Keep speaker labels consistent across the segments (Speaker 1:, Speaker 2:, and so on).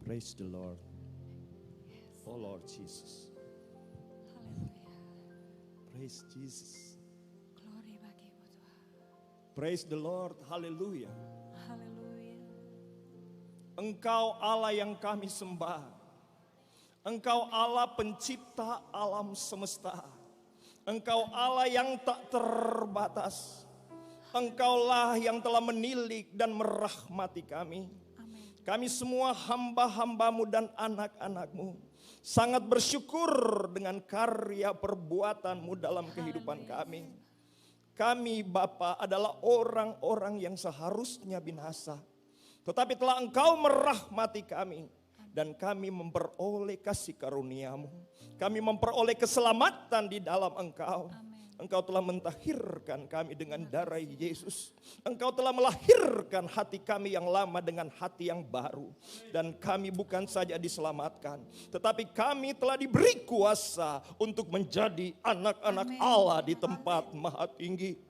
Speaker 1: Praise the Lord. Oh Lord Jesus.
Speaker 2: Haleluya.
Speaker 1: Praise Jesus.
Speaker 2: Glory bagimu Tuhan.
Speaker 1: Praise the Lord. Hallelujah.
Speaker 2: Haleluya.
Speaker 1: Engkau Allah yang kami sembah. Engkau Allah pencipta alam semesta. Engkau Allah yang tak terbatas. Engkaulah yang telah menilik dan merahmati kami.
Speaker 2: Amin.
Speaker 1: Kami semua hamba-hambamu dan anak-anakmu sangat bersyukur dengan karya perbuatanmu dalam kehidupan kami. Kami Bapa adalah orang-orang yang seharusnya binasa. Tetapi telah Engkau merahmati kami. Dan kami memperoleh kasih karunia-Mu. Kami memperoleh keselamatan di dalam Engkau.
Speaker 2: Amin.
Speaker 1: Engkau telah mentahirkan kami dengan darah Yesus. Engkau telah melahirkan hati kami yang lama dengan hati yang baru. Dan kami bukan saja diselamatkan, tetapi kami telah diberi kuasa untuk menjadi anak-anak Allah di tempat maha tinggi.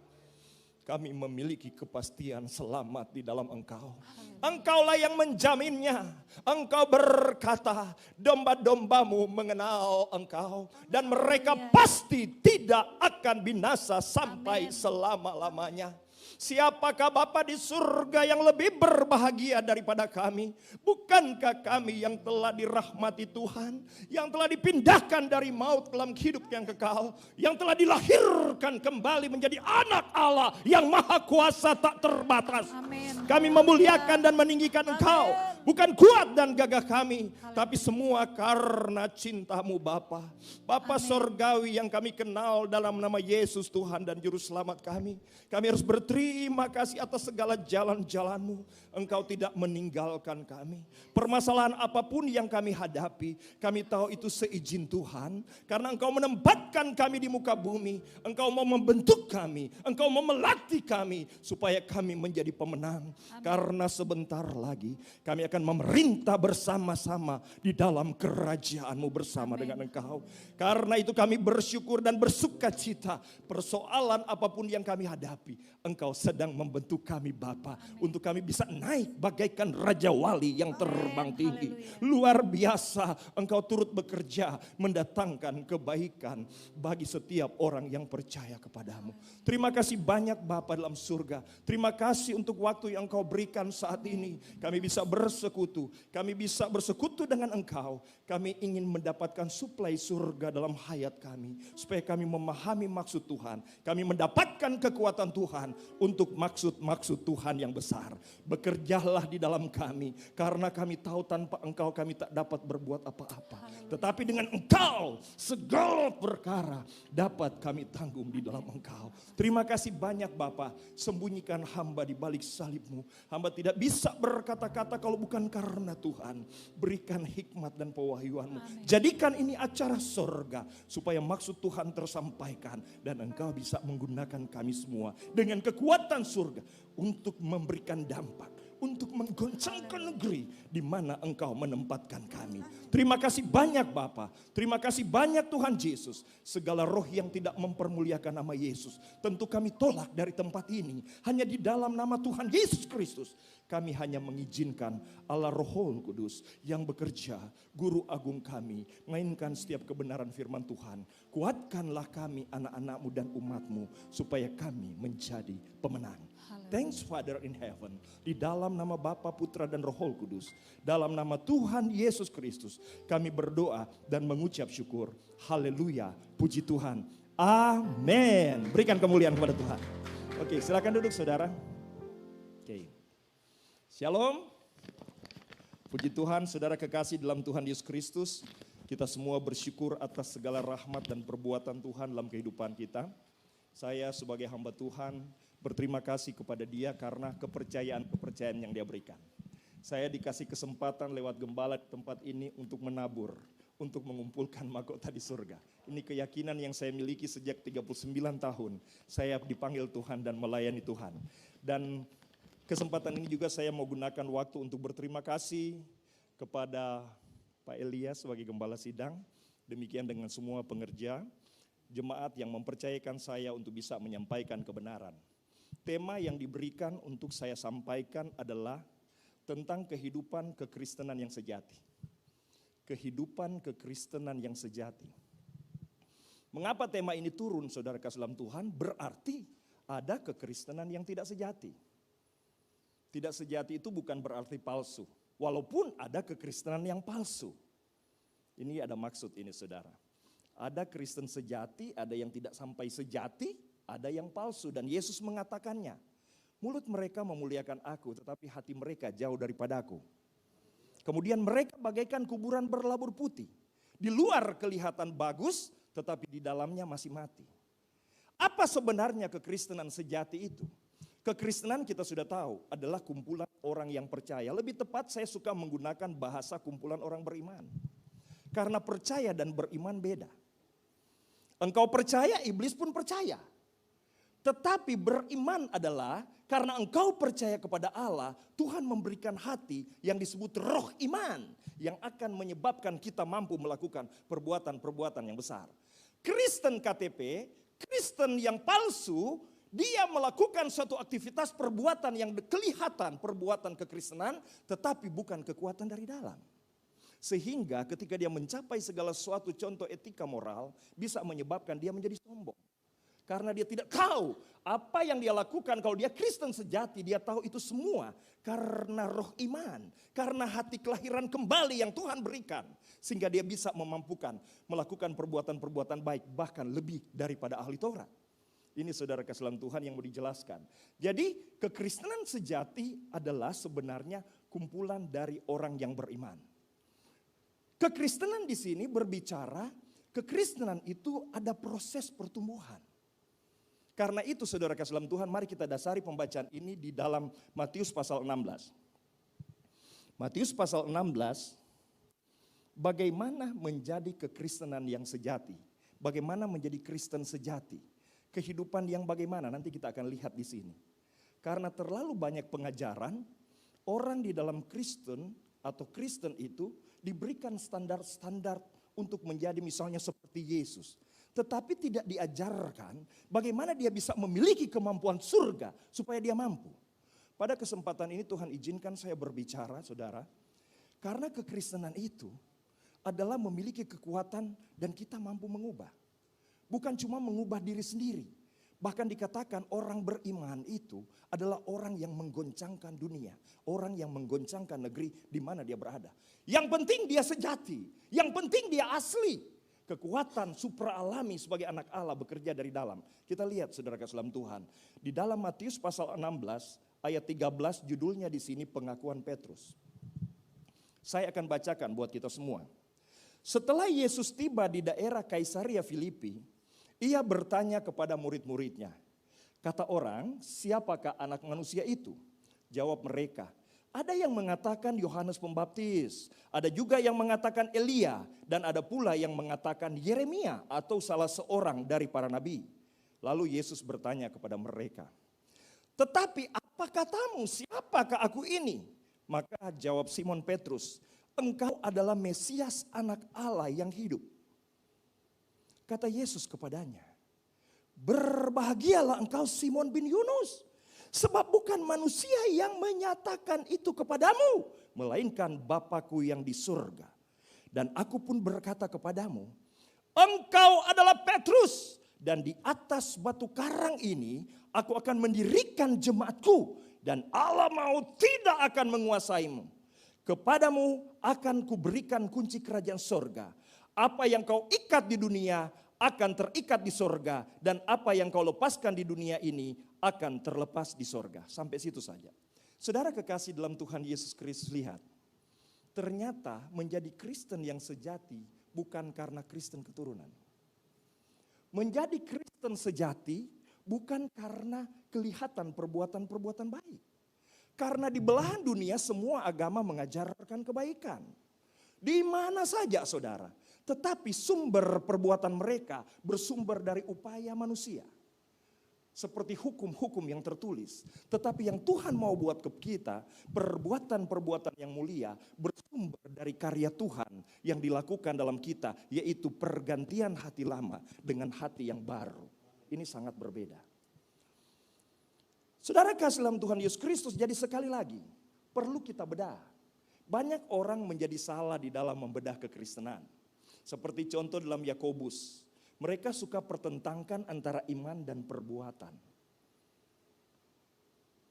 Speaker 1: Kami memiliki kepastian selamat di dalam Engkau. Engkaulah yang menjaminnya. Engkau berkata, domba-dombamu mengenal Engkau. Dan mereka pasti tidak akan binasa sampai selama-lamanya. Siapakah Bapa di surga yang lebih berbahagia daripada kami? Bukankah kami yang telah dirahmati Tuhan, yang telah dipindahkan dari maut ke dalam hidup yang kekal, yang telah dilahirkan kembali menjadi anak Allah yang maha kuasa tak terbatas.
Speaker 2: Amin.
Speaker 1: Kami memuliakan dan meninggikan Engkau, bukan kuat dan gagah kami, tapi semua karena cinta-Mu Bapa. Bapa sorgawi yang kami kenal dalam nama Yesus Tuhan dan Juru Selamat kami. Kami harus berterima kasih atas segala jalan-jalan-Mu. Engkau tidak meninggalkan kami. Permasalahan apapun yang kami hadapi, kami tahu itu seizin Tuhan. Karena Engkau menempatkan kami di muka bumi. Engkau mau membentuk kami. Engkau mau melatih kami supaya kami menjadi pemenang. Karena sebentar lagi kami akan memerintah bersama-sama di dalam kerajaan-Mu bersama dengan Engkau. Karena itu kami bersyukur dan bersuka cita. Persoalan apapun yang kami hadapi, Engkau sedang membentuk kami Bapa. Untuk kami bisa naik bagaikan Raja Wali yang terbang tinggi. Luar biasa Engkau turut bekerja mendatangkan kebaikan bagi setiap orang yang percaya kepadamu. Terima kasih banyak Bapa dalam surga. Terima kasih untuk waktu yang Engkau berikan saat ini. Kami bisa bersekutu. Kami bisa bersekutu dengan Engkau. Kami ingin mendapatkan suplai surga dalam hayat kami. Supaya kami memahami maksud Tuhan. Kami mendapatkan kekuatan Tuhan untuk maksud-maksud Tuhan yang besar. Bekerjalah di dalam kami. Karena kami tahu tanpa Engkau kami tak dapat berbuat apa-apa. Tetapi dengan Engkau segala perkara dapat kami tanggung di dalam Engkau. Terima kasih banyak Bapa. Sembunyikan hamba di balik salib-Mu. Hamba tidak bisa berkata-kata kalau bukan karena Tuhan. Berikan hikmat dan pewahyuan-Mu. Jadikan ini acara sorga. Supaya maksud Tuhan tersampaikan. Dan Engkau bisa menggunakan kami semua. Dengan kekuatan surga. Untuk memberikan dampak. Untuk menggoncangkan negeri di mana Engkau menempatkan kami. Terima kasih banyak Bapa. Terima kasih banyak Tuhan Yesus. Segala roh yang tidak mempermuliakan nama Yesus, tentu kami tolak dari tempat ini. Hanya di dalam nama Tuhan Yesus Kristus. Kami hanya mengizinkan Allah Roh Kudus yang bekerja, Guru Agung kami, mainkan setiap kebenaran firman Tuhan. Kuatkanlah kami anak-anak-Mu dan umat-Mu supaya kami menjadi pemenang. Thanks Father in heaven. Di dalam nama Bapa, Putra dan Roh Kudus. Dalam nama Tuhan Yesus Kristus. Kami berdoa dan mengucap syukur. Haleluya. Puji Tuhan. Amin. Berikan kemuliaan kepada Tuhan. Oke, silakan duduk saudara. Oke. Shalom. Puji Tuhan, saudara kekasih dalam Tuhan Yesus Kristus. Kita semua bersyukur atas segala rahmat dan perbuatan Tuhan dalam kehidupan kita. Saya sebagai hamba Tuhan berterima kasih kepada Dia karena kepercayaan yang Dia berikan. Saya dikasih kesempatan lewat gembala di tempat ini untuk menabur, untuk mengumpulkan mahkota di surga. Ini keyakinan yang saya miliki sejak 39 tahun. Saya dipanggil Tuhan dan melayani Tuhan. Dan kesempatan ini juga saya mau gunakan waktu untuk berterima kasih kepada Pak Elias sebagai gembala sidang. Demikian dengan semua pengerja, jemaat yang mempercayakan saya untuk bisa menyampaikan kebenaran. Tema yang diberikan untuk saya sampaikan adalah tentang kehidupan kekristenan yang sejati. Kehidupan kekristenan yang sejati. Mengapa tema ini turun, saudara kasih dalam Tuhan? Berarti ada kekristenan yang tidak sejati. Tidak sejati itu bukan berarti palsu. Walaupun ada kekristenan yang palsu. Ini ada maksud ini, saudara. Ada Kristen sejati, ada yang tidak sampai sejati, ada yang palsu. Dan Yesus mengatakannya, mulut mereka memuliakan aku, tetapi hati mereka jauh daripada aku. Kemudian mereka bagaikan kuburan berlabur putih. Di luar kelihatan bagus, tetapi di dalamnya masih mati. Apa sebenarnya kekristenan sejati itu? Kekristenan kita sudah tahu adalah kumpulan orang yang percaya. Lebih tepat saya suka menggunakan bahasa kumpulan orang beriman. Karena percaya dan beriman beda. Engkau percaya, iblis pun percaya. Tetapi beriman adalah karena engkau percaya kepada Allah, Tuhan memberikan hati yang disebut roh iman. Yang akan menyebabkan kita mampu melakukan perbuatan-perbuatan yang besar. Kristen KTP, Kristen yang palsu, dia melakukan suatu aktivitas perbuatan yang kelihatan perbuatan kekristenan, tetapi bukan kekuatan dari dalam. Sehingga ketika dia mencapai segala sesuatu contoh etika moral, bisa menyebabkan dia menjadi sombong. Karena dia tidak tahu apa yang dia lakukan. Kalau dia Kristen sejati, dia tahu itu semua karena roh iman. Karena hati kelahiran kembali yang Tuhan berikan. Sehingga dia bisa memampukan melakukan perbuatan-perbuatan baik, bahkan lebih daripada ahli Taurat. Ini saudara kasih dalam Tuhan yang mau dijelaskan. Jadi kekristenan sejati adalah sebenarnya kumpulan dari orang yang beriman. Kekristenan di sini berbicara, kekristenan itu ada proses pertumbuhan. Karena itu saudara kasih dalam Tuhan, mari kita dasari pembacaan ini di dalam Matius pasal 16. Matius pasal 16, bagaimana menjadi kekristenan yang sejati. Bagaimana menjadi Kristen sejati. Kehidupan yang bagaimana, nanti kita akan lihat di sini. Karena terlalu banyak pengajaran, orang di dalam Kristen atau Kristen itu diberikan standar-standar untuk menjadi misalnya seperti Yesus. Tetapi tidak diajarkan bagaimana dia bisa memiliki kemampuan surga supaya dia mampu. Pada kesempatan ini Tuhan izinkan saya berbicara, saudara. Karena kekristenan itu adalah memiliki kekuatan dan kita mampu mengubah. Bukan cuma mengubah diri sendiri. Bahkan dikatakan orang beriman itu adalah orang yang menggoncangkan dunia. Orang yang menggoncangkan negeri di mana dia berada. Yang penting dia sejati. Yang penting dia asli. Kekuatan supraalami sebagai anak Allah bekerja dari dalam. Kita lihat saudara kasih dalam Tuhan. Di dalam Matius pasal 16 ayat 13 judulnya di sini pengakuan Petrus. Saya akan bacakan buat kita semua. Setelah Yesus tiba di daerah Kaisaria Filipi, ia bertanya kepada murid-muridnya. Kata orang, siapakah anak manusia itu? Jawab mereka, ada yang mengatakan Yohanes Pembaptis, ada juga yang mengatakan Elia, dan ada pula yang mengatakan Yeremia atau salah seorang dari para nabi. Lalu Yesus bertanya kepada mereka, tetapi apa katamu, siapakah aku ini? Maka jawab Simon Petrus, engkau adalah Mesias anak Allah yang hidup. Kata Yesus kepadanya, berbahagialah engkau Simon bin Yunus. Sebab bukan manusia yang menyatakan itu kepadamu, melainkan Bapa-Ku yang di surga. Dan aku pun berkata kepadamu, engkau adalah Petrus. Dan di atas batu karang ini aku akan mendirikan jemaatku. Dan alam maut tidak akan menguasaimu. Kepadamu akan kuberikan kunci kerajaan surga. Apa yang kau ikat di dunia akan terikat di sorga. Dan apa yang kau lepaskan di dunia ini akan terlepas di sorga. Sampai situ saja. Saudara kekasih dalam Tuhan Yesus Kristus, lihat. Ternyata menjadi Kristen yang sejati bukan karena Kristen keturunan. Menjadi Kristen sejati bukan karena kelihatan perbuatan-perbuatan baik. Karena di belahan dunia semua agama mengajarkan kebaikan. Di mana saja saudara. Tetapi sumber perbuatan mereka bersumber dari upaya manusia. Seperti hukum-hukum yang tertulis. Tetapi yang Tuhan mau buat ke kita, perbuatan-perbuatan yang mulia bersumber dari karya Tuhan yang dilakukan dalam kita. Yaitu pergantian hati lama dengan hati yang baru. Ini sangat berbeda. Saudara kasih dalam Tuhan Yesus Kristus, jadi sekali lagi. perlu kita bedah. Banyak orang menjadi salah di dalam membedah kekristenan. Seperti contoh dalam Yakobus, mereka suka pertentangkan antara iman dan perbuatan.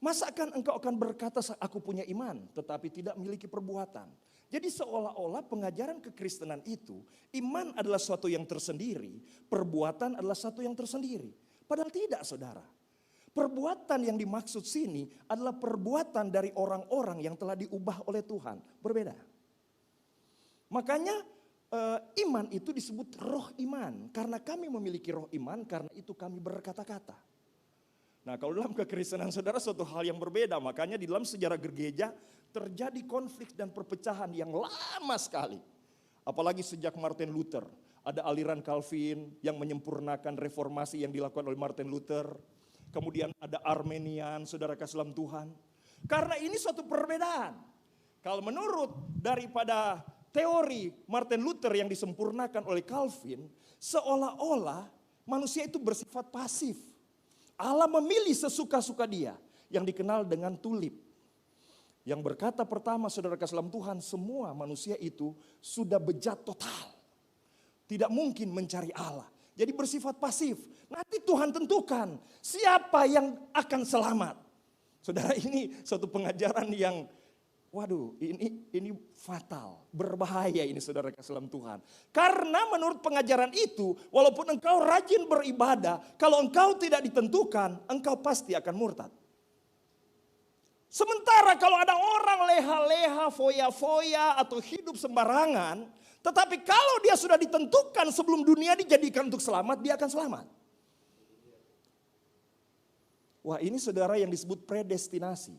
Speaker 1: Masakan engkau akan berkata aku punya iman tetapi tidak memiliki perbuatan? Jadi seolah-olah pengajaran kekristenan itu, iman adalah suatu yang tersendiri, perbuatan adalah satu yang tersendiri. Padahal tidak, saudara. Perbuatan yang dimaksud sini adalah perbuatan dari orang-orang yang telah diubah oleh Tuhan. Berbeda. Makanya iman itu disebut roh iman. Karena kami memiliki roh iman, karena itu kami berkata-kata. Nah, kalau dalam kekristenan saudara suatu hal yang berbeda. Makanya di dalam sejarah gereja terjadi konflik dan perpecahan yang lama sekali. Apalagi sejak Martin Luther. Ada aliran Calvin yang menyempurnakan reformasi yang dilakukan oleh Martin Luther. Kemudian ada Armenian, saudara kasih dalam Tuhan. Karena ini suatu perbedaan. Kalau menurut daripada teori Martin Luther yang disempurnakan oleh Calvin, seolah-olah manusia itu bersifat pasif. Allah memilih sesuka-suka dia, yang dikenal dengan tulip. Yang berkata pertama, saudara kasih dalam Tuhan, semua manusia itu sudah bejat total. Tidak mungkin mencari Allah. Jadi bersifat pasif. Nanti Tuhan tentukan siapa yang akan selamat. Saudara, ini suatu pengajaran yang waduh, ini fatal, berbahaya ini saudara kasih dalam Tuhan. Karena menurut pengajaran itu, walaupun engkau rajin beribadah, kalau engkau tidak ditentukan, engkau pasti akan murtad. Sementara kalau ada orang leha-leha, foya-foya atau hidup sembarangan, tetapi kalau dia sudah ditentukan sebelum dunia dijadikan untuk selamat, dia akan selamat. Wah, ini saudara yang disebut predestinasi.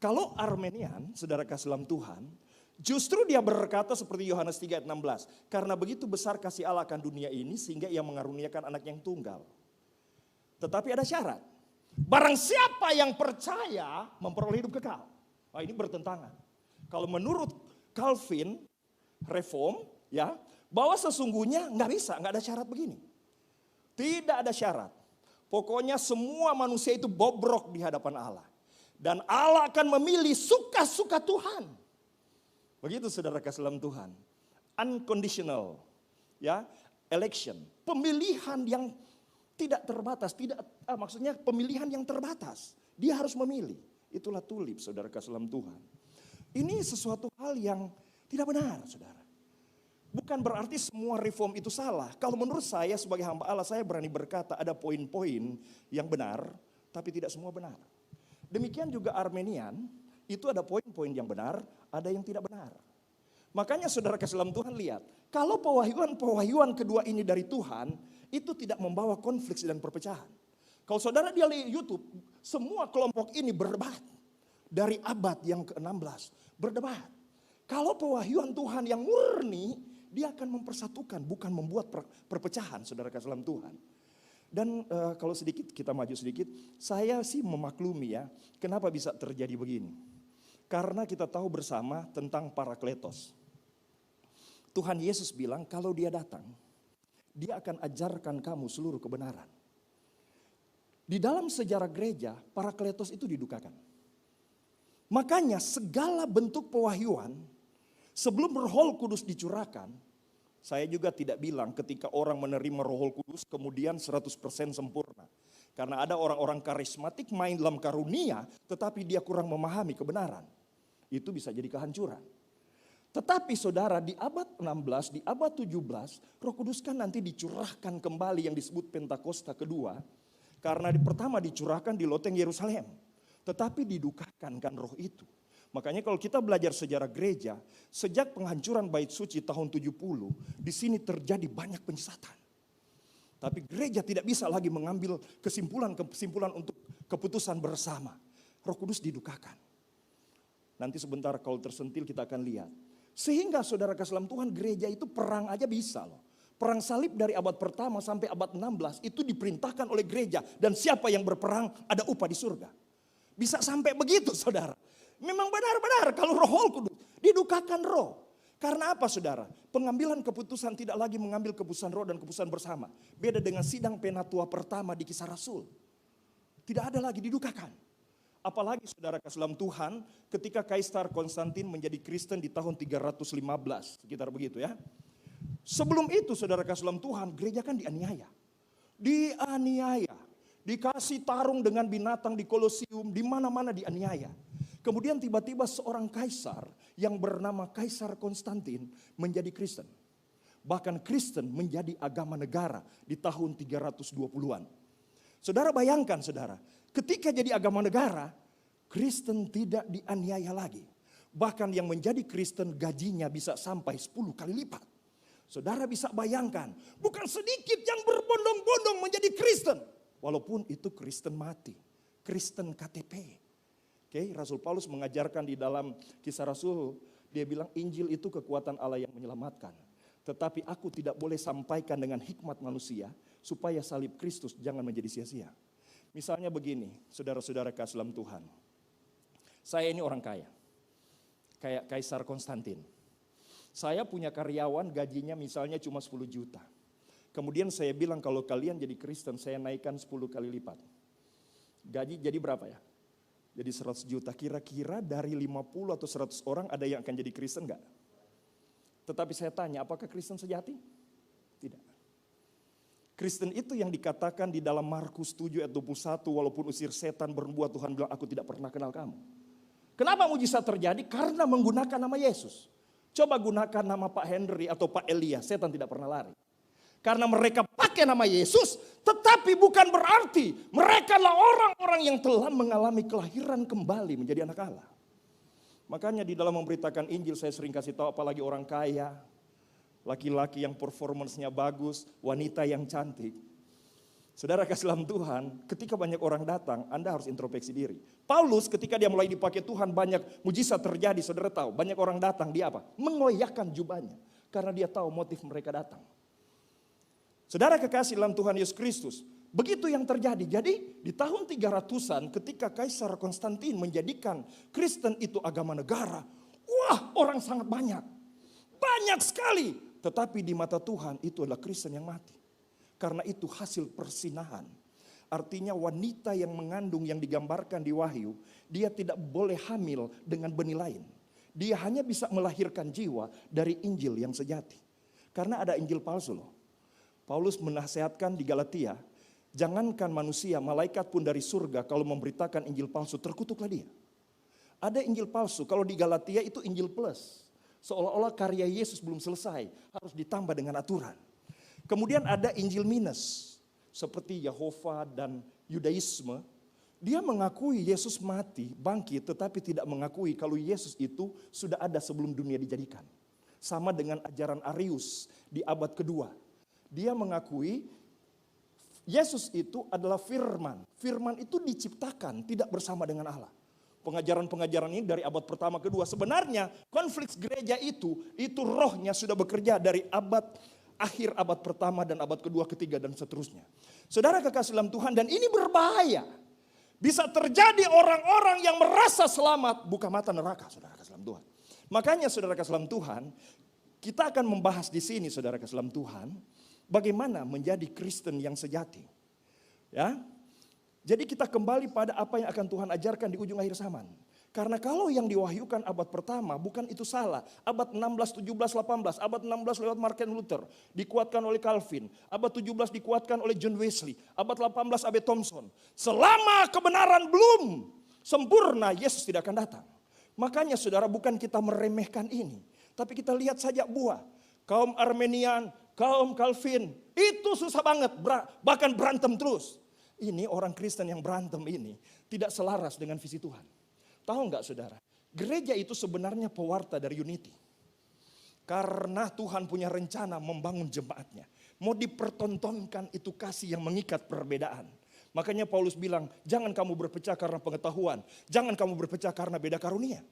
Speaker 1: Kalau Armenian, saudara kasih dalam Tuhan, justru dia berkata seperti Yohanes 3 ayat 16. Karena begitu besar kasih Allah akan dunia ini sehingga ia mengaruniakan anak yang tunggal. Tetapi ada syarat. Barang siapa yang percaya memperoleh hidup kekal. Wah, ini bertentangan. Kalau menurut Calvin, reform, ya, bahwa sesungguhnya nggak bisa, nggak ada syarat begini. Tidak ada syarat. Pokoknya semua manusia itu bobrok di hadapan Allah. Dan Allah akan memilih suka-suka Tuhan. Begitu saudara kasih dalam Tuhan. Unconditional, ya, election. Pemilihan yang tidak terbatas, maksudnya pemilihan yang terbatas. Dia harus memilih. Itulah tulip saudara kasih dalam Tuhan. Ini sesuatu hal yang tidak benar, saudara. Bukan berarti semua reform itu salah. Kalau menurut saya sebagai hamba Allah, saya berani berkata ada poin-poin yang benar, tapi tidak semua benar. Demikian juga Armenian, itu ada poin-poin yang benar, ada yang tidak benar. Makanya saudara kasih dalam Tuhan lihat, kalau pewahyuan kedua ini dari Tuhan, itu tidak membawa konflik dan perpecahan. Kalau saudara dia lihat YouTube, semua kelompok ini berdebat. Dari abad yang ke-16, berdebat. Kalau pewahyuan Tuhan yang murni, dia akan mempersatukan, bukan membuat perpecahan, saudara kasih dalam Tuhan. Dan kalau sedikit, kita maju sedikit, saya sih memaklumi ya, kenapa bisa terjadi begini. Karena kita tahu bersama tentang Parakletos. Tuhan Yesus bilang kalau dia datang, dia akan ajarkan kamu seluruh kebenaran. Di dalam sejarah gereja, Parakletos itu didukakan. Makanya segala bentuk pewahyuan, sebelum Roh Kudus dicurahkan, saya juga tidak bilang ketika orang menerima Roh Kudus kemudian 100% sempurna. Karena ada orang-orang karismatik main dalam karunia tetapi dia kurang memahami kebenaran. Itu bisa jadi kehancuran. Tetapi saudara di abad 16, di abad 17, Roh Kudus kan nanti dicurahkan kembali yang disebut Pentakosta kedua. Karena pertama dicurahkan di loteng Yerusalem. Tetapi didukakan kan roh itu. Makanya kalau kita belajar sejarah gereja, sejak penghancuran bait suci tahun 70, di sini terjadi banyak penyesatan. Tapi gereja tidak bisa lagi mengambil kesimpulan untuk keputusan bersama. Roh Kudus didukakan. Nanti sebentar kalau tersentil kita akan lihat. Sehingga saudara kasih dalam Tuhan, gereja itu perang aja bisa loh. Perang salib dari abad pertama sampai abad 16 itu diperintahkan oleh gereja. Dan siapa yang berperang ada upah di surga. Bisa sampai begitu saudara. Memang benar-benar kalau Roh Kudus didukakan roh. Karena apa saudara? Pengambilan keputusan tidak lagi mengambil keputusan roh dan keputusan bersama. Beda dengan sidang penatua pertama di Kisah Rasul. Tidak ada lagi didukakan. Apalagi saudara kasih dalam Tuhan, ketika Kaisar Konstantin menjadi Kristen di tahun 315, sekitar begitu ya. Sebelum itu saudara kasih dalam Tuhan, gereja kan dianiaya. Dianiaya, dikasih tarung dengan binatang di Kolosium, di mana-mana dianiaya. Kemudian tiba-tiba seorang kaisar yang bernama Kaisar Konstantin menjadi Kristen. Bahkan Kristen menjadi agama negara di tahun 320-an. Saudara bayangkan saudara, ketika jadi agama negara, Kristen tidak dianiaya lagi. Bahkan yang menjadi Kristen gajinya bisa sampai 10 kali lipat. Saudara bisa bayangkan, bukan sedikit yang berbondong-bondong menjadi Kristen. Walaupun itu Kristen mati, Kristen KTP. Oke, Rasul Paulus mengajarkan di dalam Kisah Rasul, dia bilang Injil itu kekuatan Allah yang menyelamatkan. Tetapi aku tidak boleh sampaikan dengan hikmat manusia, supaya salib Kristus jangan menjadi sia-sia. Misalnya begini, saudara-saudara kasih dalam Tuhan. Saya ini orang kaya, kayak Kaisar Konstantin. Saya punya karyawan gajinya misalnya cuma 10 juta. Kemudian saya bilang kalau kalian jadi Kristen saya naikkan 10 kali lipat. Gaji jadi berapa ya? Jadi 100 juta. Kira-kira dari 50 atau 100 orang ada yang akan jadi Kristen enggak? Tetapi saya tanya apakah Kristen sejati? Tidak. Kristen itu yang dikatakan di dalam Markus 7 ayat 21, walaupun usir setan bernubuat Tuhan bilang aku tidak pernah kenal kamu. Kenapa mujizat terjadi? Karena menggunakan nama Yesus. Coba gunakan nama Pak Henry atau Pak Elia, setan tidak pernah lari. Karena mereka pakai nama Yesus, tetapi bukan berarti mereka adalah orang-orang yang telah mengalami kelahiran kembali menjadi anak Allah. Makanya di dalam memberitakan Injil saya sering kasih tahu apalagi orang kaya, laki-laki yang performance-nya bagus, wanita yang cantik. Saudara kasih dalam Tuhan, ketika banyak orang datang, Anda harus introspeksi diri. Paulus ketika dia mulai dipakai Tuhan banyak mujizat terjadi, saudara tahu. Banyak orang datang, dia apa? Mengoyakkan jubahnya. Karena dia tahu motif mereka datang. Saudara kekasih dalam Tuhan Yesus Kristus, begitu yang terjadi. Jadi di tahun 300-an ketika Kaisar Konstantin menjadikan Kristen itu agama negara. Wah, orang sangat banyak. Banyak sekali. Tetapi di mata Tuhan itu adalah Kristen yang mati. Karena itu hasil persinahan. Artinya wanita yang mengandung yang digambarkan di Wahyu, dia tidak boleh hamil dengan benih lain. Dia hanya bisa melahirkan jiwa dari Injil yang sejati. Karena ada Injil palsu loh. Paulus menasihatkan di Galatia, jangankan manusia, malaikat pun dari surga kalau memberitakan Injil palsu, terkutuklah dia. Ada Injil palsu, kalau di Galatia itu Injil plus. Seolah-olah karya Yesus belum selesai, harus ditambah dengan aturan. Kemudian ada Injil minus, seperti Yehova dan Yudaisme. Dia mengakui Yesus mati, bangkit, tetapi tidak mengakui kalau Yesus itu sudah ada sebelum dunia dijadikan. Sama dengan ajaran Arius di abad kedua. Dia mengakui Yesus itu adalah firman. Firman itu diciptakan, tidak bersama dengan Allah. Pengajaran-pengajaran ini dari abad pertama kedua. Sebenarnya konflik gereja itu rohnya sudah bekerja dari akhir abad pertama dan abad kedua, ketiga dan seterusnya. Saudara kekasih dalam Tuhan, dan ini berbahaya. Bisa terjadi orang-orang yang merasa selamat buka mata neraka, saudara kekasih dalam Tuhan. Makanya saudara kekasih dalam Tuhan, kita akan membahas di sini saudara kekasih dalam Tuhan, bagaimana menjadi Kristen yang sejati. Ya. Jadi kita kembali pada apa yang akan Tuhan ajarkan di ujung akhir zaman. Karena kalau yang diwahyukan abad pertama bukan itu salah. Abad 16, 17, 18. Abad 16 lewat Martin Luther. Dikuatkan oleh Calvin. Abad 17 dikuatkan oleh John Wesley. Abad 18 A.B. Thompson. Selama kebenaran belum sempurna, Yesus tidak akan datang. Makanya saudara, bukan kita meremehkan ini. Tapi kita lihat saja buah. Kaum Armenian, kaum Calvin. Itu susah banget. Bahkan berantem terus. Ini orang Kristen yang berantem ini tidak selaras dengan visi Tuhan. Tahu enggak saudara, gereja itu sebenarnya pewarta dari unity. Karena Tuhan punya rencana membangun jemaatnya. Mau dipertontonkan itu kasih yang mengikat perbedaan. Makanya Paulus bilang, jangan kamu berpecah karena pengetahuan. Jangan kamu berpecah karena beda karunia.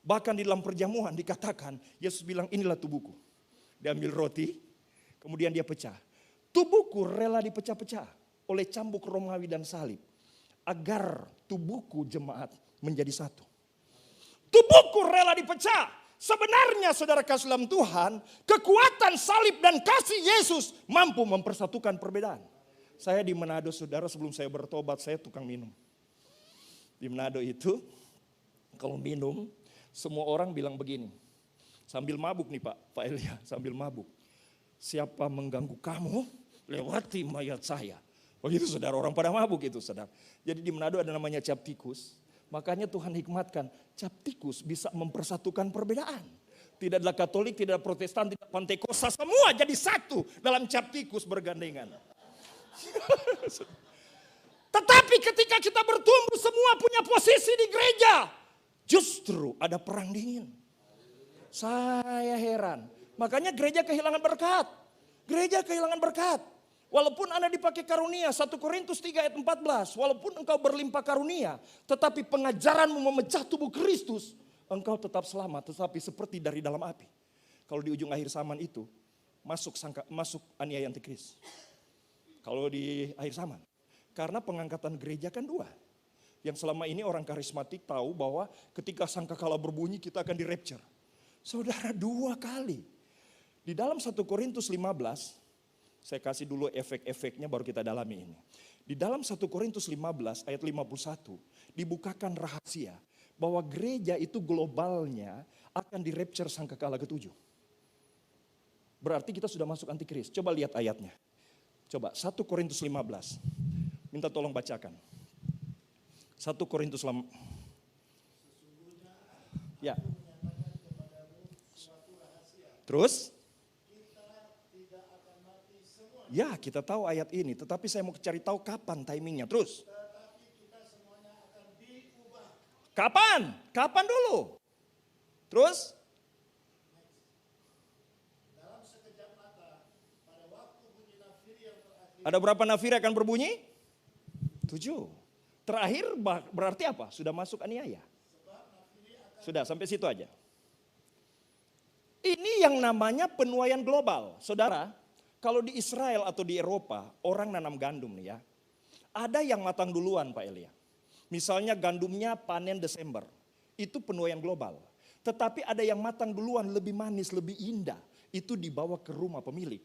Speaker 1: Bahkan di dalam perjamuan dikatakan, Yesus bilang inilah tubuhku. Dia ambil roti, kemudian dia pecah. Tubuhku rela dipecah-pecah oleh cambuk Romawi dan salib. Agar tubuhku jemaat menjadi satu. Tubuhku rela dipecah. Sebenarnya saudara kasih dalam Tuhan, kekuatan salib dan kasih Yesus mampu mempersatukan perbedaan. Saya di Manado saudara, sebelum saya bertobat saya tukang minum. Di Manado itu, kalau minum, semua orang bilang begini. Sambil mabuk nih Pak Elia, sambil mabuk. Siapa mengganggu kamu, lewati mayat saya. Begitu saudara, orang pada mabuk itu saudara. Jadi di Manado ada namanya cap tikus. Makanya Tuhan hikmatkan, cap tikus bisa mempersatukan perbedaan. Tidak ada Katolik, tidak ada Protestan, tidak Pantekosta, semua jadi satu dalam cap tikus bergandengan. Tetapi ketika kita bertumbuh semua punya posisi di gereja, justru ada perang dingin. Saya heran. Makanya gereja kehilangan berkat. Gereja kehilangan berkat. Walaupun Anda dipakai karunia, 1 Korintus 3 ayat 14. Walaupun engkau berlimpah karunia, tetapi pengajaranmu memecah tubuh Kristus, engkau tetap selamat, tetapi seperti dari dalam api. Kalau di ujung akhir zaman itu, masuk aniaya antikris. Kalau di akhir zaman. Karena pengangkatan gereja kan dua. Yang selama ini orang karismatik tahu bahwa ketika sangkakala berbunyi kita akan di-rapture. Saudara, 2 kali. Di dalam 1 Korintus 15, saya kasih dulu efek-efeknya baru kita dalami ini. Di dalam 1 Korintus 15 ayat 51 dibukakan rahasia bahwa gereja itu globalnya akan di-rapture sangkakala ke-7. Berarti kita sudah masuk antikris. Coba lihat ayatnya. Coba 1 Korintus 15. Minta tolong bacakan. 1 Korintus 15. Ya. Terus? Ya, kita tahu ayat ini. Tetapi saya mau cari tahu kapan timingnya. Terus? Kapan? Kapan dulu? Terus? Ada berapa nafiri akan berbunyi? 7. Terakhir berarti apa? Sudah masuk aniaya. Sudah, sampai situ aja. Ini yang namanya penuaian global. Saudara, kalau di Israel atau di Eropa, orang nanam gandum nih ya. Ada yang matang duluan Pak Elia. Misalnya gandumnya panen Desember. Itu penuaian global. Tetapi ada yang matang duluan, lebih manis, lebih indah. Itu dibawa ke rumah pemilik.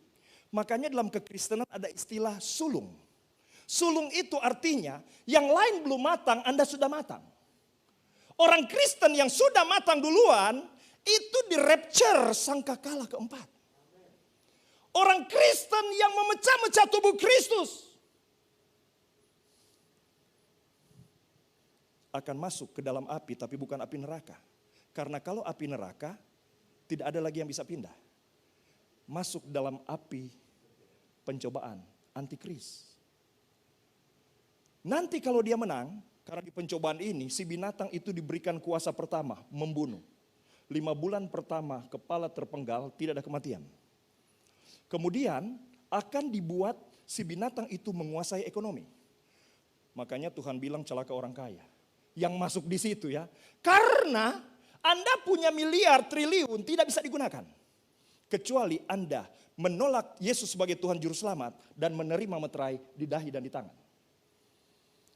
Speaker 1: Makanya dalam kekristenan ada istilah sulung. Sulung itu artinya yang lain belum matang, Anda sudah matang. Orang Kristen yang sudah matang duluan, itu di-rapture sangkakala keempat. Orang Kristen yang memecah-mecah tubuh Kristus akan masuk ke dalam api, tapi bukan api neraka. Karena kalau api neraka, tidak ada lagi yang bisa pindah. Masuk dalam api pencobaan, antikris. Nanti kalau dia menang, karena di pencobaan ini si binatang itu diberikan kuasa pertama, membunuh. 5 bulan pertama kepala terpenggal, tidak ada kematian. Kemudian akan dibuat si binatang itu menguasai ekonomi. Makanya Tuhan bilang celaka orang kaya. Yang masuk di situ ya. Karena Anda punya miliar, triliun tidak bisa digunakan. Kecuali Anda menolak Yesus sebagai Tuhan Juru Selamat dan menerima meterai di dahi dan di tangan.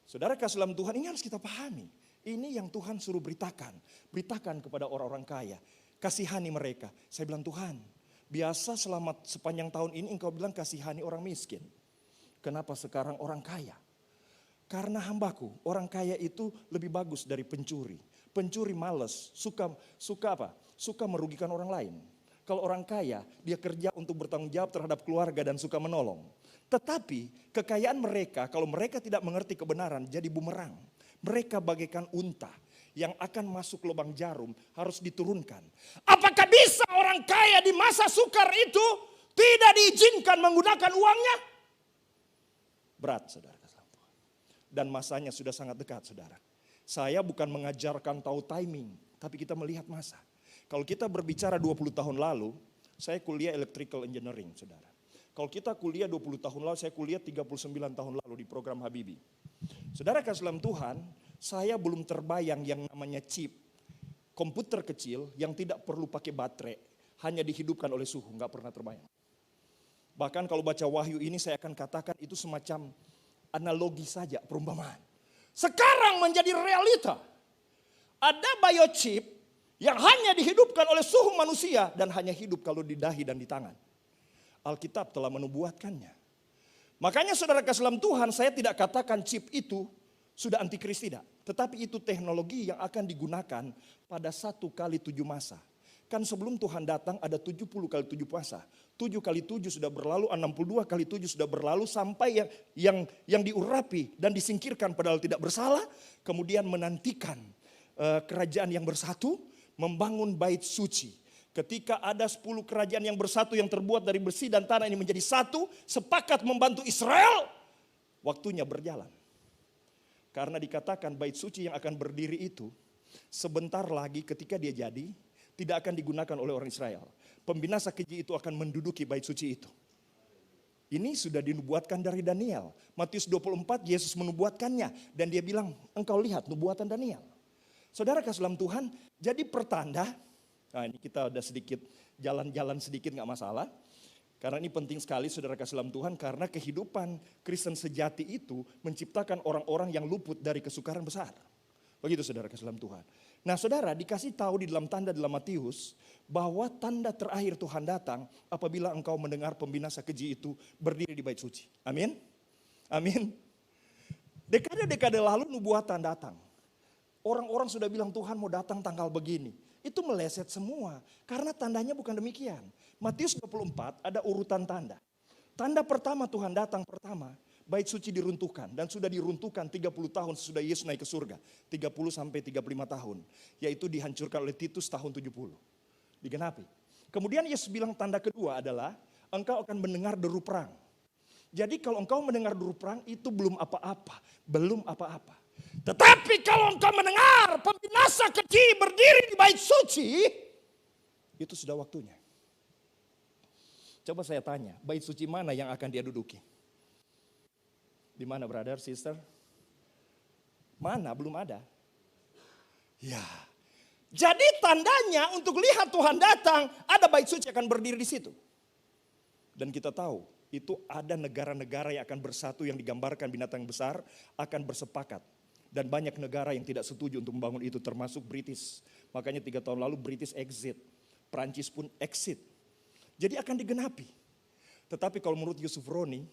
Speaker 1: Saudara kasih dalam Tuhan, ini harus kita pahami. Ini yang Tuhan suruh beritakan. Beritakan kepada orang-orang kaya. Kasihani mereka. Saya bilang, Tuhan, biasa selama sepanjang tahun ini engkau bilang kasihani orang miskin. Kenapa sekarang orang kaya? Karena hambaku, orang kaya itu lebih bagus dari pencuri. Pencuri malas, suka apa? Suka merugikan orang lain. Kalau orang kaya, dia kerja untuk bertanggung jawab terhadap keluarga dan suka menolong. Tetapi kekayaan mereka, kalau mereka tidak mengerti kebenaran, jadi bumerang. Mereka bagaikan unta yang akan masuk lubang jarum, harus diturunkan. Apakah bisa orang kaya di masa sukar itu tidak diizinkan menggunakan uangnya? Berat, saudara. Dan masanya sudah sangat dekat, saudara. Saya bukan mengajarkan tahu timing, tapi kita melihat masa. Kalau kita berbicara 20 tahun lalu, saya kuliah electrical engineering, saudara. Kalau kita kuliah 20 tahun lalu, saya kuliah 39 tahun lalu di program Habibie. Saudara kasih dalam Tuhan, saya belum terbayang yang namanya chip, komputer kecil yang tidak perlu pakai baterai, hanya dihidupkan oleh suhu, nggak pernah terbayang. Bahkan kalau baca Wahyu ini saya akan katakan itu semacam analogi saja, perumpamaan. Sekarang menjadi realita. Ada biochip yang hanya dihidupkan oleh suhu manusia dan hanya hidup kalau di dahi dan di tangan. Alkitab telah menubuatkannya. Makanya saudara kasih dalam Tuhan, saya tidak katakan chip itu Sudah antikris tidak. Tetapi itu teknologi yang akan digunakan pada 1 kali 7 masa. Kan sebelum Tuhan datang ada 70 kali 7 masa. 7 kali 7 sudah berlalu, 62 kali 7 sudah berlalu sampai yang diurapi dan disingkirkan padahal tidak bersalah. Kemudian menantikan kerajaan yang bersatu, membangun bait suci. Ketika ada 10 kerajaan yang bersatu yang terbuat dari besi dan tanah ini menjadi satu, sepakat membantu Israel, waktunya berjalan. Karena dikatakan bait suci yang akan berdiri itu sebentar lagi ketika dia jadi, tidak akan digunakan oleh orang Israel. Pembinasa keji itu akan menduduki bait suci itu. Ini sudah dinubuatkan dari Daniel. Matius 24 Yesus menubuatkannya. Dan dia bilang, engkau lihat nubuatan Daniel. Saudara kasih dalam Tuhan, jadi pertanda. Nah ini kita udah sedikit jalan-jalan sedikit gak masalah. Karena ini penting sekali saudara kasih dalam Tuhan. Karena kehidupan Kristen sejati itu menciptakan orang-orang yang luput dari kesukaran besar. Begitu saudara kasih dalam Tuhan. Nah saudara dikasih tahu di dalam tanda dalam Matius bahwa tanda terakhir Tuhan datang apabila engkau mendengar pembinasa keji itu berdiri di bait suci. Amin. Amin. Dekade-dekade lalu nubuatan datang. Orang-orang sudah bilang Tuhan mau datang tanggal begini. Itu meleset semua karena tandanya bukan demikian. Matius 24 ada urutan tanda. Tanda pertama Tuhan datang pertama. Bait suci diruntuhkan dan sudah diruntuhkan 30 tahun sesudah Yesus naik ke surga. 30 sampai 35 tahun. Yaitu dihancurkan oleh Titus tahun 70. Digenapi. Kemudian Yesus bilang tanda kedua adalah engkau akan mendengar deru perang. Jadi kalau engkau mendengar deru perang itu belum apa-apa. Belum apa-apa. Tetapi kalau engkau mendengar pembinasa keji berdiri di bait suci. Itu sudah waktunya. Coba saya tanya, bait suci mana yang akan dia duduki? Di mana brother, sister? Mana? Belum ada. Ya. Jadi tandanya untuk lihat Tuhan datang, ada bait suci akan berdiri di situ. Dan kita tahu, itu ada negara-negara yang akan bersatu yang digambarkan binatang besar akan bersepakat. Dan banyak negara yang tidak setuju untuk membangun itu termasuk British. Makanya 3 tahun lalu British exit. Prancis pun exit. Jadi akan digenapi. Tetapi kalau menurut Yusuf Roni,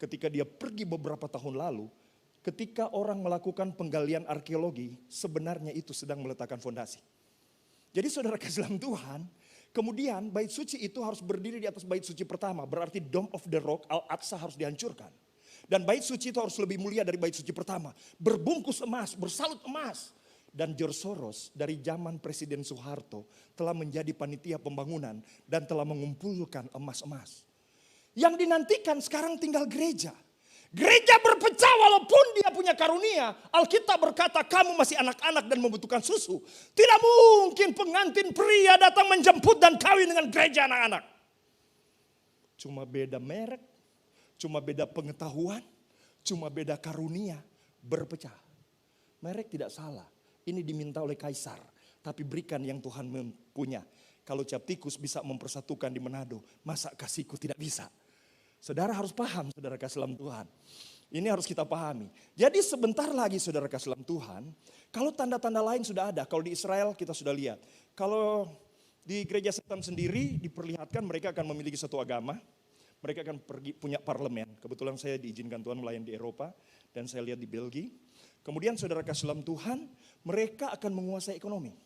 Speaker 1: ketika dia pergi beberapa tahun lalu, ketika orang melakukan penggalian arkeologi, sebenarnya itu sedang meletakkan fondasi. Jadi saudara kasih dalam Tuhan, kemudian bait suci itu harus berdiri di atas bait suci pertama. Berarti Dome of the Rock, Al-Aqsa harus dihancurkan. Dan bait suci itu harus lebih mulia dari bait suci pertama. Berbungkus emas, bersalut emas. Dan George Soros dari zaman Presiden Soeharto telah menjadi panitia pembangunan dan telah mengumpulkan emas-emas. Yang dinantikan sekarang tinggal gereja. Gereja berpecah walaupun dia punya karunia. Alkitab berkata kamu masih anak-anak dan membutuhkan susu. Tidak mungkin pengantin pria datang menjemput dan kawin dengan gereja anak-anak. Cuma beda merek, cuma beda pengetahuan, cuma beda karunia berpecah. Merek tidak salah. Ini diminta oleh kaisar. Tapi berikan yang Tuhan punya. Kalau cap tikus bisa mempersatukan di Manado, masa kasihku tidak bisa? Saudara harus paham, saudara kasih dalam Tuhan. Ini harus kita pahami. Jadi sebentar lagi saudara kasih dalam Tuhan, kalau tanda-tanda lain sudah ada. Kalau di Israel kita sudah lihat. Kalau di gereja setan sendiri diperlihatkan mereka akan memiliki satu agama. Mereka akan pergi punya parlemen. Kebetulan saya diizinkan Tuhan melayani di Eropa dan saya lihat di Belgia. Kemudian saudara kasih dalam Tuhan, mereka akan menguasai ekonomi.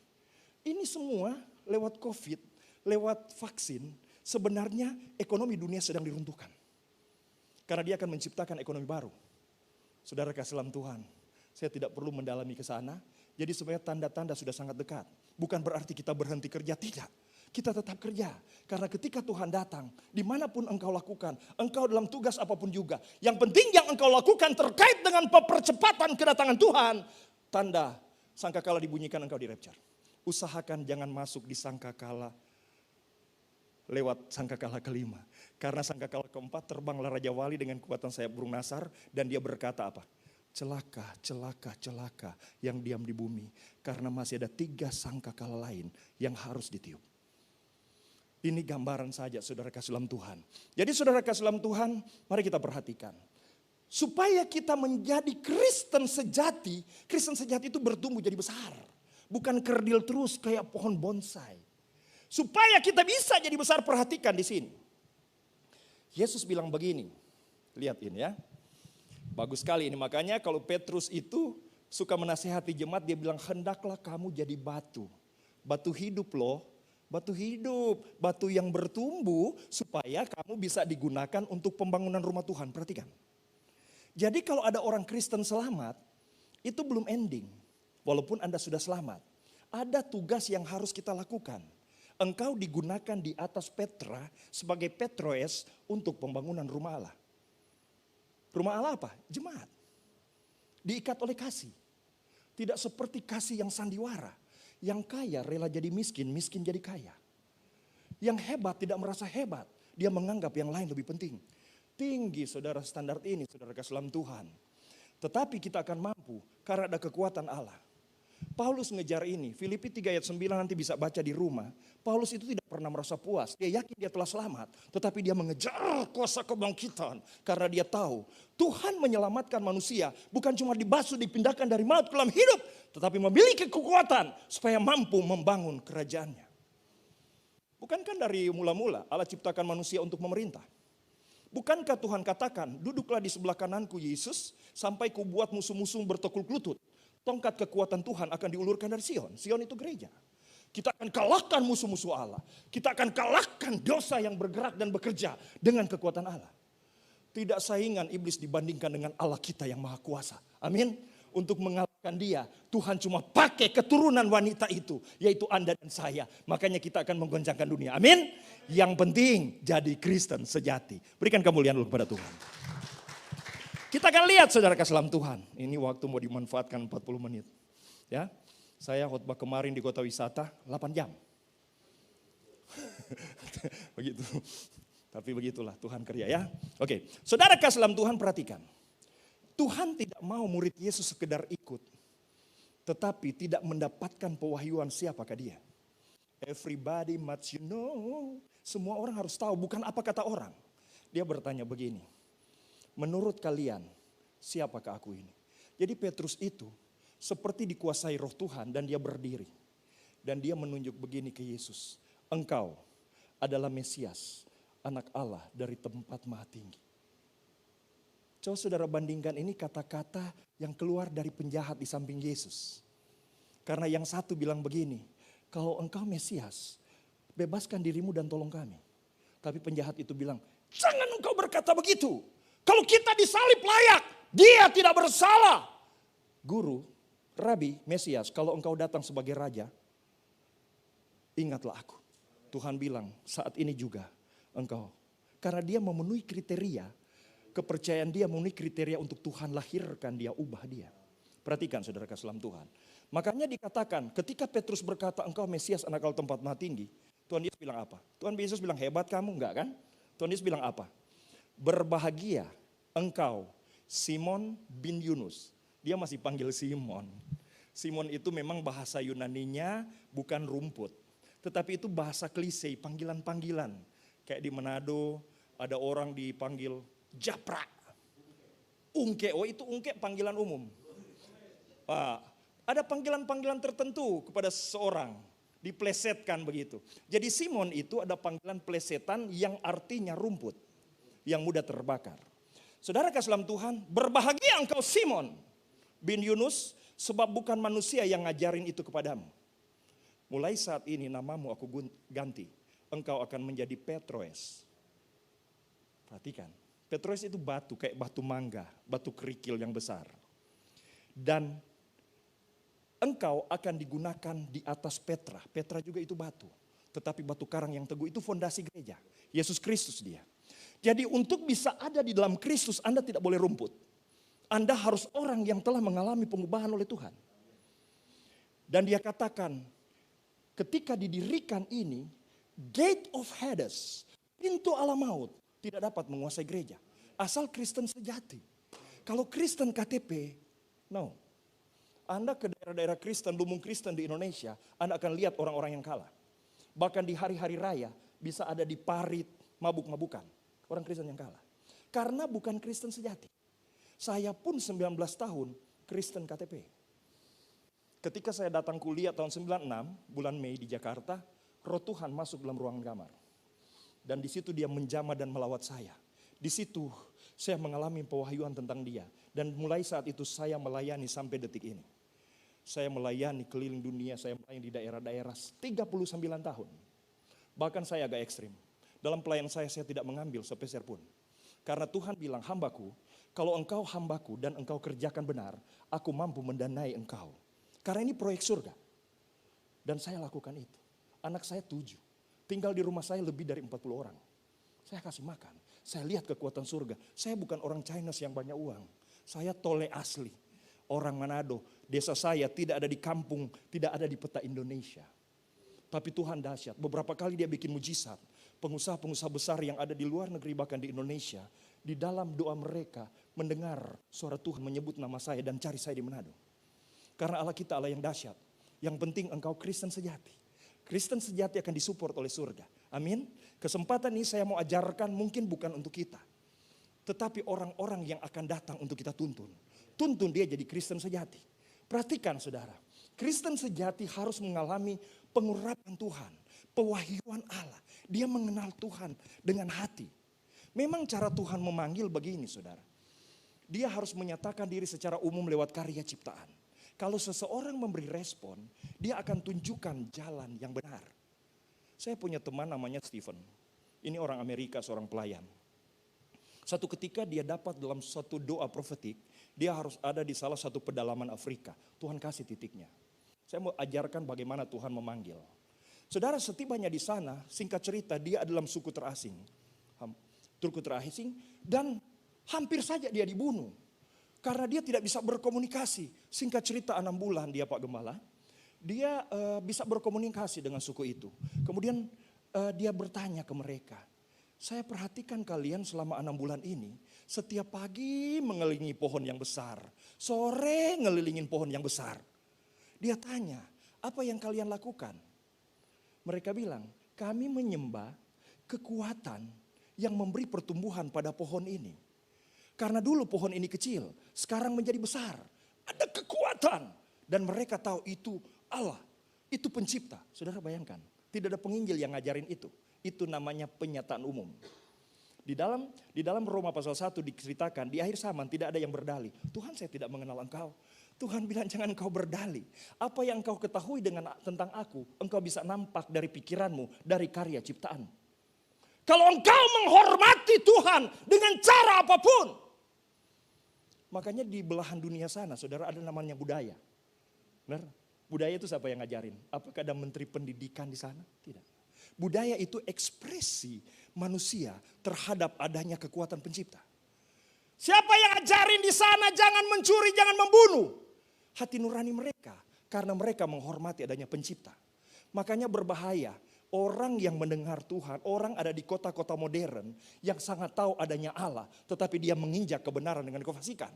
Speaker 1: Ini semua lewat COVID, lewat vaksin, sebenarnya ekonomi dunia sedang diruntuhkan. Karena dia akan menciptakan ekonomi baru. Saudara kasih dalam Tuhan, saya tidak perlu mendalami ke sana. Jadi sebenarnya tanda-tanda sudah sangat dekat. Bukan berarti kita berhenti kerja, tidak. Kita tetap kerja. Karena ketika Tuhan datang, dimanapun engkau lakukan, engkau dalam tugas apapun juga. Yang penting yang engkau lakukan terkait dengan percepatan kedatangan Tuhan. Tanda sangkakala dibunyikan engkau di rapture. Usahakan jangan masuk di sangkakala lewat sangkakala kelima. Karena sangkakala keempat terbanglah Raja Wali dengan kekuatan sayap burung nasar. Dan dia berkata apa? Celaka, celaka, celaka yang diam di bumi. Karena masih ada 3 sangkakala lain yang harus ditiup. Ini gambaran saja saudara kasih dalam Tuhan. Jadi saudara kasih dalam Tuhan, mari kita perhatikan. Supaya kita menjadi Kristen sejati itu bertumbuh jadi besar. Bukan kerdil terus kayak pohon bonsai. Supaya kita bisa jadi besar, perhatikan di sini. Yesus bilang begini, lihat ini ya. Bagus sekali ini, makanya kalau Petrus itu suka menasihati jemaat, dia bilang hendaklah kamu jadi batu. Batu hidup loh, batu hidup, batu yang bertumbuh supaya kamu bisa digunakan untuk pembangunan rumah Tuhan. Perhatikan. Jadi kalau ada orang Kristen selamat, itu belum ending. Walaupun Anda sudah selamat. Ada tugas yang harus kita lakukan. Engkau digunakan di atas Petra sebagai Petroes untuk pembangunan rumah Allah. Rumah Allah apa? Jemaat. Diikat oleh kasih. Tidak seperti kasih yang sandiwara. Yang kaya rela jadi miskin, miskin jadi kaya. Yang hebat tidak merasa hebat. Dia menganggap yang lain lebih penting. Tinggi saudara standar ini, saudara kasih dalam Tuhan. Tetapi kita akan mampu karena ada kekuatan Allah. Paulus ngejar ini, Filipi 3 ayat 9 nanti bisa baca di rumah. Paulus itu tidak pernah merasa puas, dia yakin dia telah selamat. Tetapi dia mengejar kuasa kebangkitan. Karena dia tahu Tuhan menyelamatkan manusia bukan cuma dibasuh dipindahkan dari maut ke dalam hidup. Tetapi memiliki kekuatan supaya mampu membangun kerajaannya. Bukankah dari mula-mula Allah ciptakan manusia untuk memerintah? Bukankah Tuhan katakan, duduklah di sebelah kananku Yesus sampai ku buat musuh-musuh bertekuk lutut. Tongkat kekuatan Tuhan akan diulurkan dari Sion. Sion itu gereja. Kita akan kalahkan musuh-musuh Allah. Kita akan kalahkan dosa yang bergerak dan bekerja dengan kekuatan Allah. Tidak saingan iblis dibandingkan dengan Allah kita yang maha kuasa. Amin. Untuk mengalahkan dia, Tuhan cuma pakai keturunan wanita itu, yaitu Anda dan saya. Makanya kita akan menggoncangkan dunia. Amin. Yang penting jadi Kristen sejati. Berikan kemuliaan dulu kepada Tuhan. Kita akan lihat saudara kasih dalam Tuhan. Ini waktu mau dimanfaatkan 40 menit. Ya, saya khotbah kemarin di kota wisata 8 jam. Begitu. Tapi begitulah Tuhan kerja ya. Oke, saudara kasih dalam Tuhan perhatikan. Tuhan tidak mau murid Yesus sekedar ikut. Tetapi tidak mendapatkan pewahyuan siapakah dia. Everybody must you know. Semua orang harus tahu, bukan apa kata orang. Dia bertanya begini. Menurut kalian, siapakah aku ini? Jadi Petrus itu seperti dikuasai roh Tuhan dan dia berdiri. Dan dia menunjuk begini ke Yesus. Engkau adalah Mesias, anak Allah dari tempat maha tinggi. Coba saudara bandingkan ini kata-kata yang keluar dari penjahat di samping Yesus. Karena yang satu bilang begini, kalau engkau Mesias, bebaskan dirimu dan tolong kami. Tapi penjahat itu bilang, jangan engkau berkata begitu. Kalau kita disalib layak, dia tidak bersalah. Guru, Rabi, Mesias, kalau engkau datang sebagai raja, ingatlah aku. Tuhan bilang saat ini juga engkau. Karena dia memenuhi kriteria, kepercayaan dia memenuhi kriteria untuk Tuhan lahirkan dia, ubah dia. Perhatikan saudara kasih dalam Tuhan. Makanya dikatakan ketika Petrus berkata engkau Mesias anak Allah tempat maha tinggi. Tuhan Yesus bilang apa? Tuhan Yesus bilang hebat kamu, enggak kan? Tuhan Yesus bilang apa? Berbahagia engkau Simon bin Yunus. Dia masih panggil Simon. Simon itu memang bahasa Yunaninya bukan rumput. Tetapi itu bahasa klise, panggilan-panggilan. Kayak di Manado ada orang dipanggil Japra. Ungke, oh itu ungke panggilan umum. Ada panggilan-panggilan tertentu kepada seseorang. Diplesetkan begitu. Jadi Simon itu ada panggilan plesetan yang artinya rumput. Yang mudah terbakar. Saudara kasih dalam Tuhan, berbahagia engkau Simon bin Yunus, sebab bukan manusia yang ngajarin itu kepadamu. Mulai saat ini namamu aku ganti. Engkau akan menjadi Petroes. Perhatikan, Petroes itu batu, kayak batu mangga, batu kerikil yang besar. Dan engkau akan digunakan di atas Petra. Petra juga itu batu. Tetapi batu karang yang teguh itu fondasi gereja. Yesus Kristus dia. Jadi untuk bisa ada di dalam Kristus, Anda tidak boleh rumput. Anda harus orang yang telah mengalami pengubahan oleh Tuhan. Dan dia katakan, ketika didirikan ini, gate of Hades, pintu alam maut, tidak dapat menguasai gereja. Asal Kristen sejati. Kalau Kristen KTP, no. Anda ke daerah-daerah Kristen, lumung Kristen di Indonesia, Anda akan lihat orang-orang yang kalah. Bahkan di hari-hari raya, bisa ada di parit, mabuk-mabukan. Orang Kristen yang kalah. Karena bukan Kristen sejati. Saya pun 19 tahun Kristen KTP. Ketika saya datang kuliah tahun 96, bulan Mei di Jakarta, Roh Tuhan masuk dalam ruangan kamar. Dan di situ dia menjamah dan melawat saya. Di situ saya mengalami pewahyuan tentang dia. Dan mulai saat itu saya melayani sampai detik ini. Saya melayani keliling dunia, saya melayani di daerah-daerah 39 tahun. Bahkan saya agak ekstrim. Dalam pelayanan saya tidak mengambil sepeser pun. Karena Tuhan bilang, hambaku, kalau engkau hambaku dan engkau kerjakan benar, aku mampu mendanai engkau. Karena ini proyek surga. Dan saya lakukan itu. Anak saya 7. Tinggal di rumah saya lebih dari 40 orang. Saya kasih makan. Saya lihat kekuatan surga. Saya bukan orang Chinese yang banyak uang. Saya tole asli. Orang Manado. Desa saya tidak ada di kampung, tidak ada di peta Indonesia. Tapi Tuhan dahsyat. Beberapa kali dia bikin mujizat. Pengusaha-pengusaha besar yang ada di luar negeri bahkan di Indonesia. Di dalam doa mereka mendengar suara Tuhan menyebut nama saya dan cari saya di Manado. Karena Allah kita Allah yang dahsyat. Yang penting engkau Kristen sejati. Kristen sejati akan disupport oleh surga. Amin. Kesempatan ini saya mau ajarkan mungkin bukan untuk kita. Tetapi orang-orang yang akan datang untuk kita tuntun. Tuntun dia jadi Kristen sejati. Perhatikan saudara. Kristen sejati harus mengalami pengurapan Tuhan. Pewahyuan Allah. Dia mengenal Tuhan dengan hati. Memang cara Tuhan memanggil begini saudara. Dia harus menyatakan diri secara umum lewat karya ciptaan. Kalau seseorang memberi respon, dia akan tunjukkan jalan yang benar. Saya punya teman namanya Stephen. Ini orang Amerika, seorang pelayan. Satu ketika dia dapat dalam suatu doa profetik, dia harus ada di salah satu pedalaman Afrika. Tuhan kasih titiknya. Saya mau ajarkan bagaimana Tuhan memanggil. Saudara, setibanya di sana, singkat cerita dia dalam suku terasing. Suku terasing dan hampir saja dia dibunuh. Karena dia tidak bisa berkomunikasi. Singkat cerita 6 bulan dia Pak Gembala. Dia bisa berkomunikasi dengan suku itu. Kemudian dia bertanya ke mereka. Saya perhatikan kalian selama 6 bulan ini. Setiap pagi mengelilingi pohon yang besar. Sore ngelilingin pohon yang besar. Dia tanya, apa yang kalian lakukan? Mereka bilang, kami menyembah kekuatan yang memberi pertumbuhan pada pohon ini. Karena dulu pohon ini kecil, sekarang menjadi besar. Ada kekuatan. Dan mereka tahu itu Allah, itu pencipta. Saudara bayangkan, tidak ada penginjil yang ngajarin itu. Itu namanya penyataan umum. Di dalam Roma pasal 1 diceritakan, di akhir zaman tidak ada yang berdalih. Tuhan saya tidak mengenal engkau. Tuhan bilang jangan engkau berdalih. Apa yang engkau ketahui tentang aku, engkau bisa nampak dari pikiranmu, dari karya ciptaan. Kalau engkau menghormati Tuhan dengan cara apapun. Makanya di belahan dunia sana, saudara, ada namanya budaya. Benar? Budaya itu siapa yang ngajarin? Apakah ada menteri pendidikan di sana? Tidak. Budaya itu ekspresi manusia terhadap adanya kekuatan pencipta. Siapa yang ajarin di sana jangan mencuri, jangan membunuh? Hati nurani mereka, karena mereka menghormati adanya pencipta. Makanya berbahaya orang yang mendengar Tuhan, orang ada di kota-kota modern yang sangat tahu adanya Allah, tetapi dia menginjak kebenaran dengan kefasikan.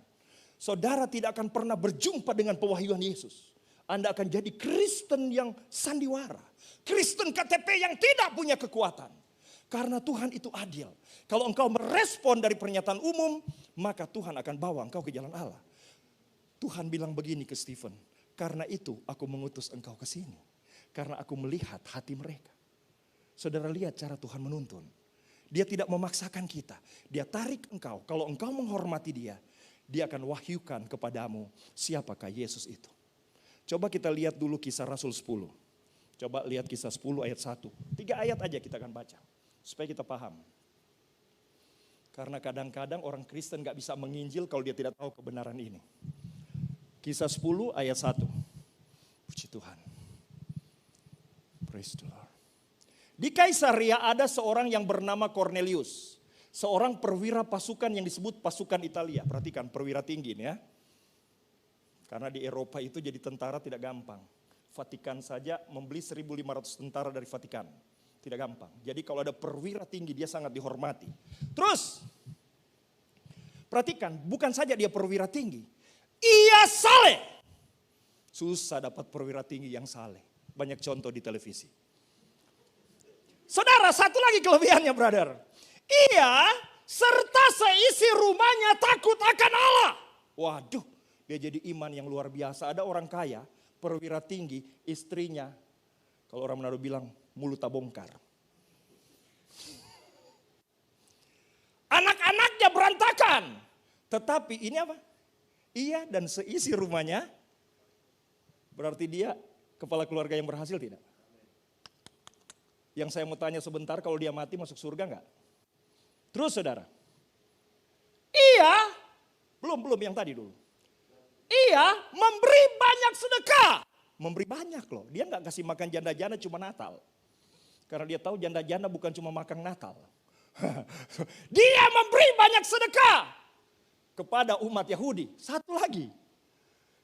Speaker 1: Saudara tidak akan pernah berjumpa dengan pewahyuan Yesus. Anda akan jadi Kristen yang sandiwara. Kristen KTP yang tidak punya kekuatan. Karena Tuhan itu adil. Kalau engkau merespon dari pernyataan umum, maka Tuhan akan bawa engkau ke jalan Allah. Tuhan bilang begini ke Stephen, karena itu aku mengutus engkau ke sini. Karena aku melihat hati mereka. Saudara lihat cara Tuhan menuntun. Dia tidak memaksakan kita. Dia tarik engkau. Kalau engkau menghormati dia, dia akan wahyukan kepadamu siapakah Yesus itu. Coba kita lihat dulu Kisah Rasul 10. Coba lihat Kisah 10 ayat 1. 3 ayat aja kita akan baca. Supaya kita paham. Karena kadang-kadang orang Kristen gak bisa menginjil kalau dia tidak tahu kebenaran ini. Kisah 10 ayat 1. Puji Tuhan. Praise the Lord. Di Kaisaria ada seorang yang bernama Cornelius. Seorang perwira pasukan yang disebut pasukan Italia. Perhatikan perwira tinggi ini ya. Karena di Eropa itu jadi tentara tidak gampang. Vatikan saja membeli 1.500 tentara dari Vatikan. Tidak gampang. Jadi kalau ada perwira tinggi dia sangat dihormati. Terus, perhatikan bukan saja dia perwira tinggi. Ia saleh. Susah dapat perwira tinggi yang saleh. Banyak contoh di televisi. Saudara, satu lagi kelebihannya brother. Ia serta seisi rumahnya takut akan Allah. Waduh. Dia jadi iman yang luar biasa. Ada orang kaya, perwira tinggi, istrinya. Kalau orang Manado bilang, mulut tabongkar. Anak-anaknya berantakan. Tetapi ini apa? Ia dan seisi rumahnya. Berarti dia kepala keluarga yang berhasil tidak? Yang saya mau tanya sebentar, kalau dia mati masuk surga enggak? Terus saudara. Ia, belum yang tadi dulu. Ia memberi banyak sedekah. Memberi banyak loh. Dia enggak kasih makan janda-janda cuma Natal. Karena dia tahu janda-janda bukan cuma makan Natal. Dia memberi banyak sedekah kepada umat Yahudi. Satu lagi.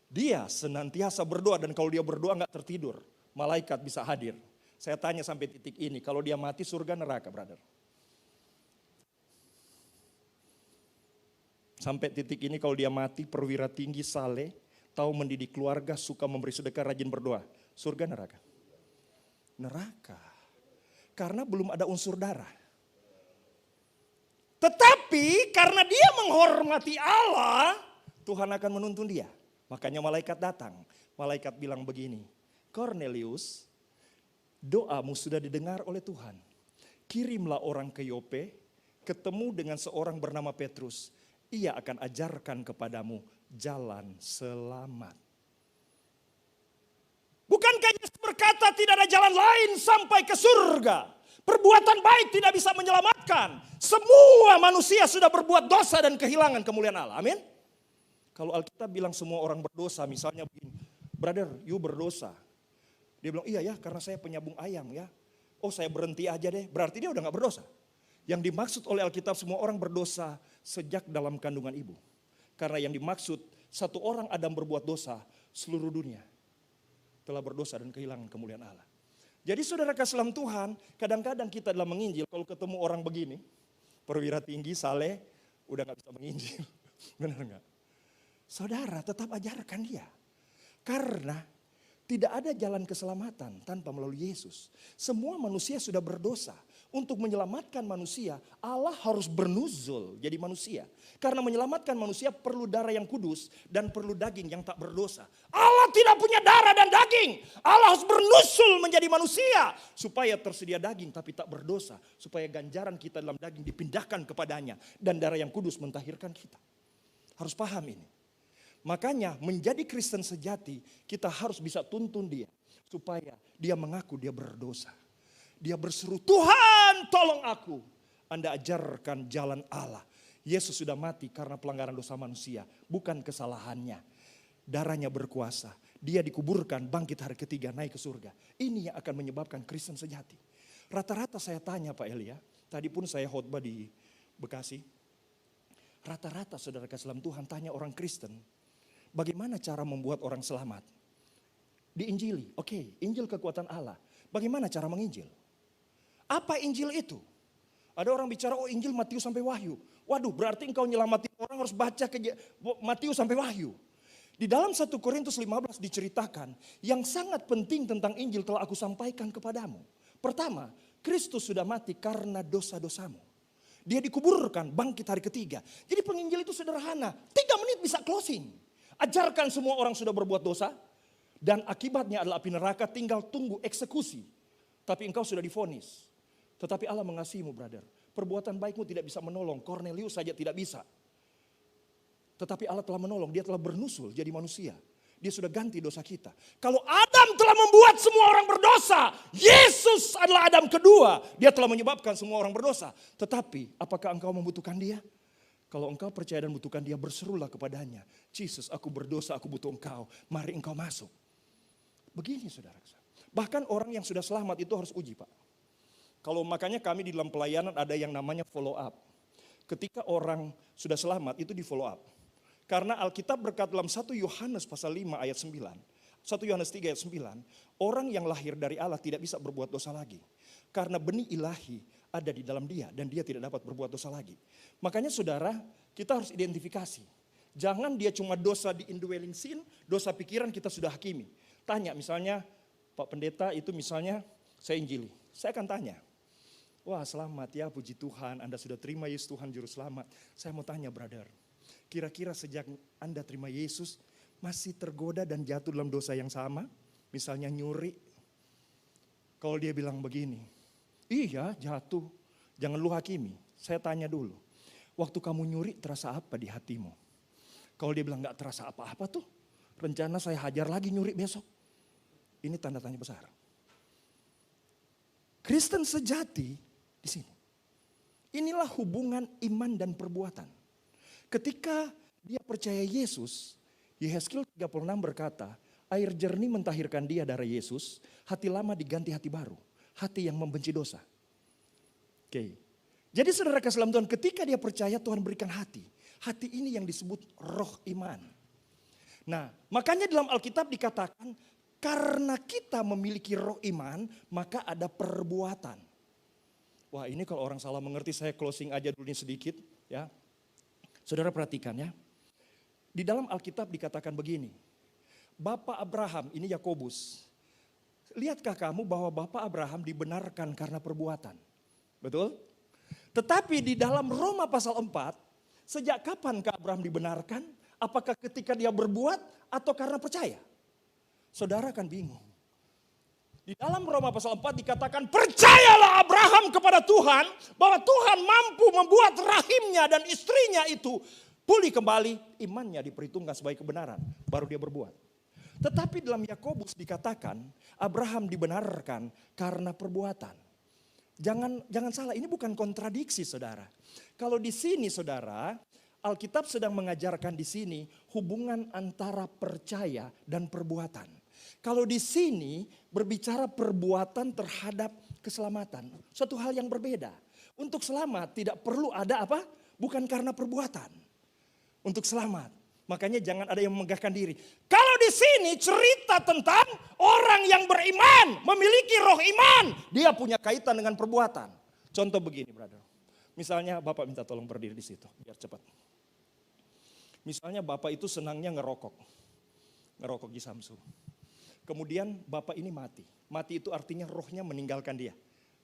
Speaker 1: Dia senantiasa berdoa, dan kalau dia berdoa enggak tertidur, malaikat bisa hadir. Saya tanya sampai titik ini, kalau dia mati surga neraka, brother? Sampai titik ini kalau dia mati perwira tinggi, saleh, tahu mendidik keluarga, suka memberi sedekah, rajin berdoa, surga neraka? Neraka. Karena belum ada unsur darah. Tetapi karena dia menghormati Allah, Tuhan akan menuntun dia. Makanya malaikat datang. Malaikat bilang begini, Cornelius, doamu sudah didengar oleh Tuhan. Kirimlah orang ke Yope, ketemu dengan seorang bernama Petrus. Ia akan ajarkan kepadamu jalan selamat. Bukankah Yesus berkata tidak ada jalan lain sampai ke surga? Perbuatan baik tidak bisa menyelamatkan. Semua manusia sudah berbuat dosa dan kehilangan kemuliaan Allah. Amin. Kalau Alkitab bilang semua orang berdosa, misalnya begini, brother, you berdosa. Dia bilang, iya ya, karena saya penyambung ayam ya. Oh, saya berhenti aja deh, berarti dia udah gak berdosa. Yang dimaksud oleh Alkitab semua orang berdosa sejak dalam kandungan ibu. Karena yang dimaksud satu orang Adam berbuat dosa, seluruh dunia telah berdosa dan kehilangan kemuliaan Allah. Jadi saudara kasih dalam Tuhan, kadang-kadang kita dalam menginjil, kalau ketemu orang begini, perwira tinggi, saleh, udah gak bisa menginjil. Benar gak? Saudara tetap ajarkan dia. Karena tidak ada jalan keselamatan tanpa melalui Yesus. Semua manusia sudah berdosa. Untuk menyelamatkan manusia, Allah harus bernuzul jadi manusia. Karena menyelamatkan manusia perlu darah yang kudus dan perlu daging yang tak berdosa. Allah tidak punya darah dan daging. Allah harus bernuzul menjadi manusia. Supaya tersedia daging tapi tak berdosa. Supaya ganjaran kita dalam daging dipindahkan kepadanya. Dan darah yang kudus mentahirkan kita. Harus paham ini. Makanya menjadi Kristen sejati kita harus bisa tuntun dia. Supaya dia mengaku dia berdosa. Dia berseru, Tuhan tolong aku. Anda ajarkan jalan Allah. Yesus sudah mati karena pelanggaran dosa manusia. Bukan kesalahannya. Darahnya berkuasa. Dia dikuburkan, bangkit hari ketiga, naik ke surga. Ini yang akan menyebabkan Kristen sejati. Rata-rata saya tanya Pak Elia. Tadi pun saya khotbah di Bekasi. Rata-rata saudara kasih dalam Tuhan tanya orang Kristen. Bagaimana cara membuat orang selamat? Diinjili. Oke, Injil kekuatan Allah. Bagaimana cara menginjil? Apa Injil itu? Ada orang bicara, oh Injil Matius sampai Wahyu. Waduh, berarti engkau nyelamatin orang harus baca Matius sampai Wahyu. Di dalam 1 Korintus 15 diceritakan, yang sangat penting tentang Injil telah aku sampaikan kepadamu. Pertama, Kristus sudah mati karena dosa-dosamu. Dia dikuburkan, bangkit hari ketiga. Jadi penginjil itu sederhana, 3 menit bisa closing. Ajarkan semua orang sudah berbuat dosa. Dan akibatnya adalah api neraka, tinggal tunggu eksekusi. Tapi engkau sudah divonis. Tetapi Allah mengasihimu brother. Perbuatan baikmu tidak bisa menolong. Cornelius saja tidak bisa. Tetapi Allah telah menolong. Dia telah bernusul jadi manusia. Dia sudah ganti dosa kita. Kalau Adam telah membuat semua orang berdosa. Yesus adalah Adam kedua. Dia telah menyebabkan semua orang berdosa. Tetapi apakah engkau membutuhkan dia? Kalau engkau percaya dan membutuhkan dia, berserulah kepadanya. Yesus, aku berdosa, aku butuh engkau. Mari engkau masuk. Begini saudara. Bahkan orang yang sudah selamat itu harus uji Pak. Kalau makanya kami di dalam pelayanan ada yang namanya follow up. Ketika orang sudah selamat itu di follow up. Karena Alkitab berkata dalam 1 Yohanes pasal 5 ayat 9. 1 Yohanes 3 ayat 9. Orang yang lahir dari Allah tidak bisa berbuat dosa lagi. Karena benih ilahi ada di dalam dia dan dia tidak dapat berbuat dosa lagi. Makanya saudara, kita harus identifikasi. Jangan dia cuma dosa di indwelling sin, dosa pikiran kita sudah hakimi. Tanya misalnya, Pak Pendeta itu misalnya saya injili. Saya akan tanya, wah selamat ya puji Tuhan, Anda sudah terima Yesus Tuhan Juru Selamat. Saya mau tanya brother, kira-kira sejak Anda terima Yesus masih tergoda dan jatuh dalam dosa yang sama? Misalnya nyuri. Kalau dia bilang begini, iya jatuh, jangan lu hakimi. Saya tanya dulu, waktu kamu nyuri terasa apa di hatimu? Kalau dia bilang gak terasa apa-apa tuh, rencana saya hajar lagi nyuri besok. Ini tanda tanya besar. Kristen sejati di sini. Inilah hubungan iman dan perbuatan. Ketika dia percaya Yesus, Yehezkiel 36 berkata, air jernih mentahirkan dia dari Yesus, hati lama diganti hati baru, hati yang membenci dosa. Oke. Jadi saudara kasih dalam Tuhan, ketika dia percaya Tuhan berikan hati. Hati ini yang disebut roh iman. Nah, makanya dalam Alkitab dikatakan, karena kita memiliki roh iman, maka ada perbuatan. Wah, ini kalau orang salah mengerti, saya closing aja dulu ini sedikit. Ya, saudara perhatikan ya. Di dalam Alkitab dikatakan begini. Bapak Abraham, ini Yakobus. Lihatkah kamu bahwa Bapak Abraham dibenarkan karena perbuatan? Betul? Tetapi di dalam Roma pasal 4, sejak kapan Abraham dibenarkan? Apakah ketika dia berbuat atau karena percaya? Saudara kan bingung. Di dalam Roma pasal 4 dikatakan, percayalah Abraham kepada Tuhan bahwa Tuhan mampu membuat rahimnya dan istrinya itu pulih kembali, imannya diperhitungkan sebagai kebenaran, baru dia berbuat. Tetapi dalam Yakobus dikatakan Abraham dibenarkan karena perbuatan. Jangan salah, ini bukan kontradiksi saudara. Kalau di sini saudara, Alkitab sedang mengajarkan di sini hubungan antara percaya dan perbuatan. Kalau di sini berbicara perbuatan terhadap keselamatan, suatu hal yang berbeda. Untuk selamat tidak perlu ada apa? Bukan karena perbuatan. Untuk selamat. Makanya jangan ada yang memegahkan diri. Kalau di sini cerita tentang orang yang beriman, memiliki roh iman, dia punya kaitan dengan perbuatan. Contoh begini, brother. Misalnya Bapak minta tolong berdiri di situ, biar cepat. Misalnya Bapak itu senangnya ngerokok di Samsu. Kemudian Bapak ini mati. Mati itu artinya rohnya meninggalkan dia.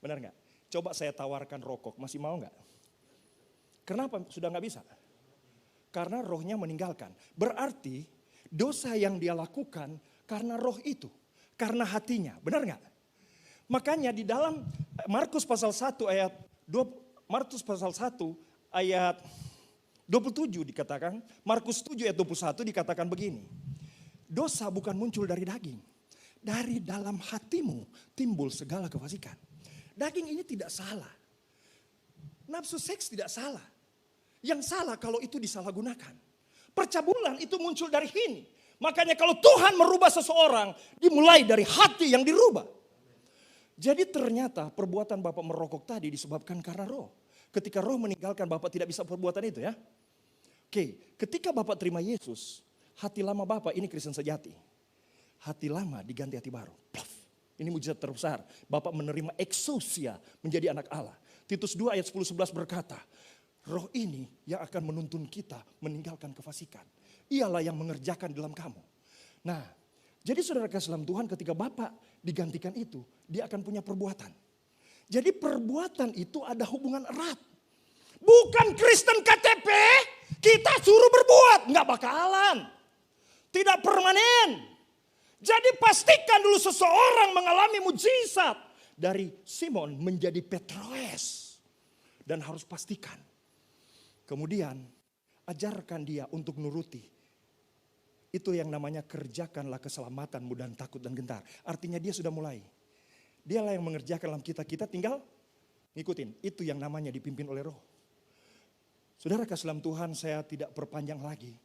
Speaker 1: Benar nggak? Coba saya tawarkan rokok, masih mau nggak? Kenapa sudah nggak bisa? Karena rohnya meninggalkan. Berarti dosa yang dia lakukan karena roh itu. Karena hatinya. Benar nggak? Makanya di dalam Markus pasal 1 ayat 27 dikatakan. Markus 7 ayat 21 dikatakan begini. Dosa bukan muncul dari daging. Dari dalam hatimu timbul segala kefasikan. Daging ini tidak salah. Nafsu seks tidak salah. Yang salah kalau itu disalahgunakan. Percabulan itu muncul dari ini. Makanya kalau Tuhan merubah seseorang, dimulai dari hati yang dirubah. Jadi ternyata perbuatan Bapak merokok tadi disebabkan karena roh. Ketika roh meninggalkan Bapak tidak bisa perbuatan itu ya. Oke, ketika Bapak terima Yesus, hati lama Bapak ini Kristen sejati. Hati lama diganti hati baru. Ini mujizat terbesar. Bapak menerima ekousia menjadi anak Allah. Titus 2 ayat 10-11 berkata, roh ini yang akan menuntun kita meninggalkan kefasikan. Ialah yang mengerjakan dalam kamu. Nah, jadi saudara kasih dalam Tuhan ketika Bapak digantikan itu, dia akan punya perbuatan. Jadi perbuatan itu ada hubungan erat. Bukan Kristen KTP, kita suruh berbuat. Nggak bakalan. Tidak permanen. Jadi pastikan dulu seseorang mengalami mujizat. Dari Simon menjadi Petrus. Dan harus pastikan. Kemudian ajarkan dia untuk nuruti. Itu yang namanya kerjakanlah keselamatanmu dan takut dan gentar. Artinya dia sudah mulai. Dialah yang mengerjakan dalam kita tinggal ngikutin. Itu yang namanya dipimpin oleh roh. Saudara kasih dalam Tuhan, saya tidak perpanjang lagi.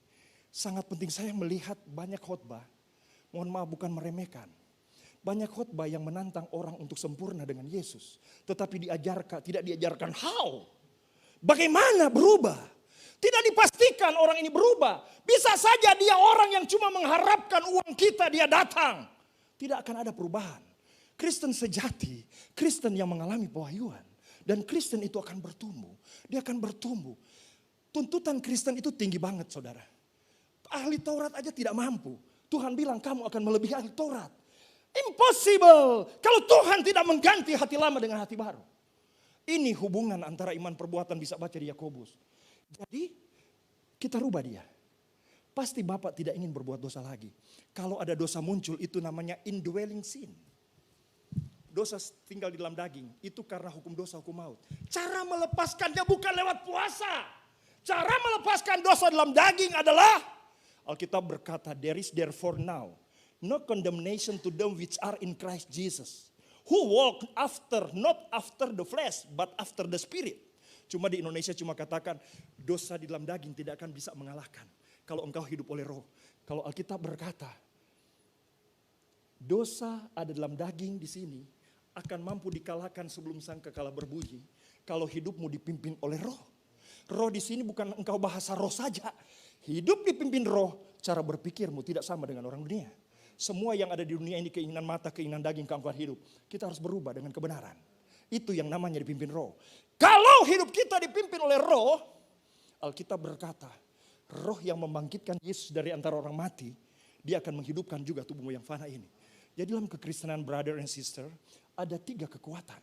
Speaker 1: Sangat penting saya melihat banyak khotbah. Mohon maaf bukan meremehkan. Banyak khotbah yang menantang orang untuk sempurna dengan Yesus. Tetapi tidak diajarkan how. Bagaimana berubah? Tidak dipastikan orang ini berubah. Bisa saja dia orang yang cuma mengharapkan uang kita dia datang. Tidak akan ada perubahan. Kristen sejati, Kristen yang mengalami pewahyuan. Dan Kristen itu akan bertumbuh. Dia akan bertumbuh. Tuntutan Kristen itu tinggi banget saudara. Ahli Taurat aja tidak mampu. Tuhan bilang kamu akan melebihi ahli Taurat. Impossible. Kalau Tuhan tidak mengganti hati lama dengan hati baru. Ini hubungan antara iman perbuatan bisa baca di Yakobus. Jadi kita rubah dia. Pasti Bapak tidak ingin berbuat dosa lagi. Kalau ada dosa muncul itu namanya indwelling sin. Dosa tinggal di dalam daging. Itu karena hukum dosa, hukum maut. Cara melepaskannya bukan lewat puasa. Cara melepaskan dosa dalam daging adalah Alkitab berkata, there is therefore now no condemnation to them which are in Christ Jesus, who walk after, not after the flesh, but after the spirit. Cuma di Indonesia cuma katakan, dosa di dalam daging tidak akan bisa mengalahkan kalau engkau hidup oleh roh. Kalau Alkitab berkata, dosa ada dalam daging di sini akan mampu dikalahkan sebelum sangkakala berbunyi kalau hidupmu dipimpin oleh roh. Roh di sini bukan engkau bahasa roh saja. Hidup dipimpin roh, cara berpikirmu tidak sama dengan orang dunia. Semua yang ada di dunia ini, keinginan mata, keinginan daging, keangkuhan hidup, kita harus berubah dengan kebenaran. Itu yang namanya dipimpin roh. Kalau hidup kita dipimpin oleh roh, Alkitab berkata, roh yang membangkitkan Yesus dari antara orang mati, dia akan menghidupkan juga tubuhmu yang fana ini. Jadi dalam kekristenan brother and sister, ada 3 kekuatan.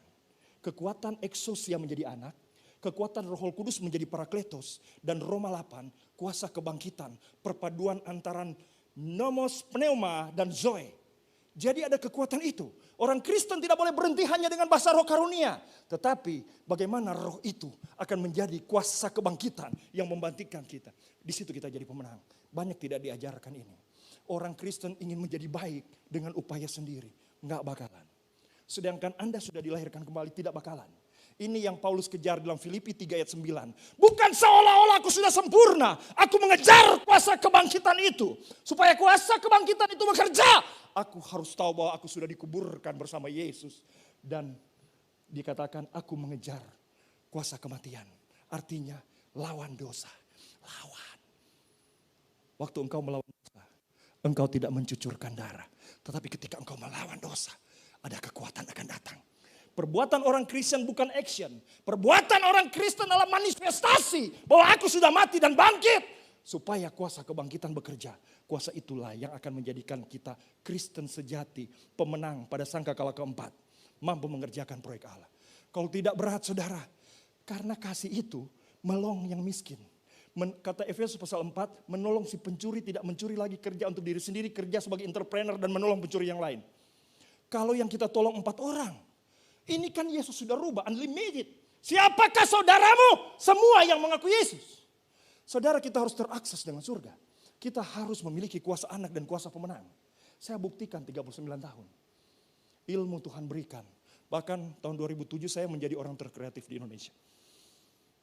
Speaker 1: Kekuatan eksosia menjadi anak, kekuatan Roh Kudus menjadi parakletos, dan Roma 8, kuasa kebangkitan, perpaduan antara nomos, pneuma, dan zoe. Jadi ada kekuatan itu. Orang Kristen tidak boleh berhenti hanya dengan bahasa roh karunia. Tetapi bagaimana roh itu akan menjadi kuasa kebangkitan yang membangkitkan kita. Di situ kita jadi pemenang. Banyak tidak diajarkan ini. Orang Kristen ingin menjadi baik dengan upaya sendiri. Enggak bakalan. Sedangkan Anda sudah dilahirkan kembali, tidak bakalan. Ini yang Paulus kejar dalam Filipi 3 ayat 9. Bukan seolah-olah aku sudah sempurna. Aku mengejar kuasa kebangkitan itu. Supaya kuasa kebangkitan itu bekerja. Aku harus tahu bahwa aku sudah dikuburkan bersama Yesus. Dan dikatakan aku mengejar kuasa kematian. Artinya lawan dosa. Lawan. Waktu engkau melawan dosa, engkau tidak mencucurkan darah. Tetapi ketika engkau melawan dosa, ada kekuatan akan datang. Perbuatan orang Kristen bukan action. Perbuatan orang Kristen adalah manifestasi bahwa aku sudah mati dan bangkit. Supaya kuasa kebangkitan bekerja. Kuasa itulah yang akan menjadikan kita Kristen sejati, pemenang pada sangkakala keempat. Mampu mengerjakan proyek Allah. Kalau tidak berat saudara, karena kasih itu melong yang miskin. Kata Efesus pasal 4, menolong si pencuri tidak mencuri lagi, kerja untuk diri sendiri, kerja sebagai entrepreneur dan menolong pencuri yang lain. Kalau yang kita tolong 4 orang, ini kan Yesus sudah rubah, unlimited. Siapakah saudaramu? Semua yang mengaku Yesus. Saudara, kita harus terakses dengan surga. Kita harus memiliki kuasa anak dan kuasa pemenang. Saya buktikan 39 tahun. Ilmu Tuhan berikan. Bahkan tahun 2007 saya menjadi orang terkreatif di Indonesia.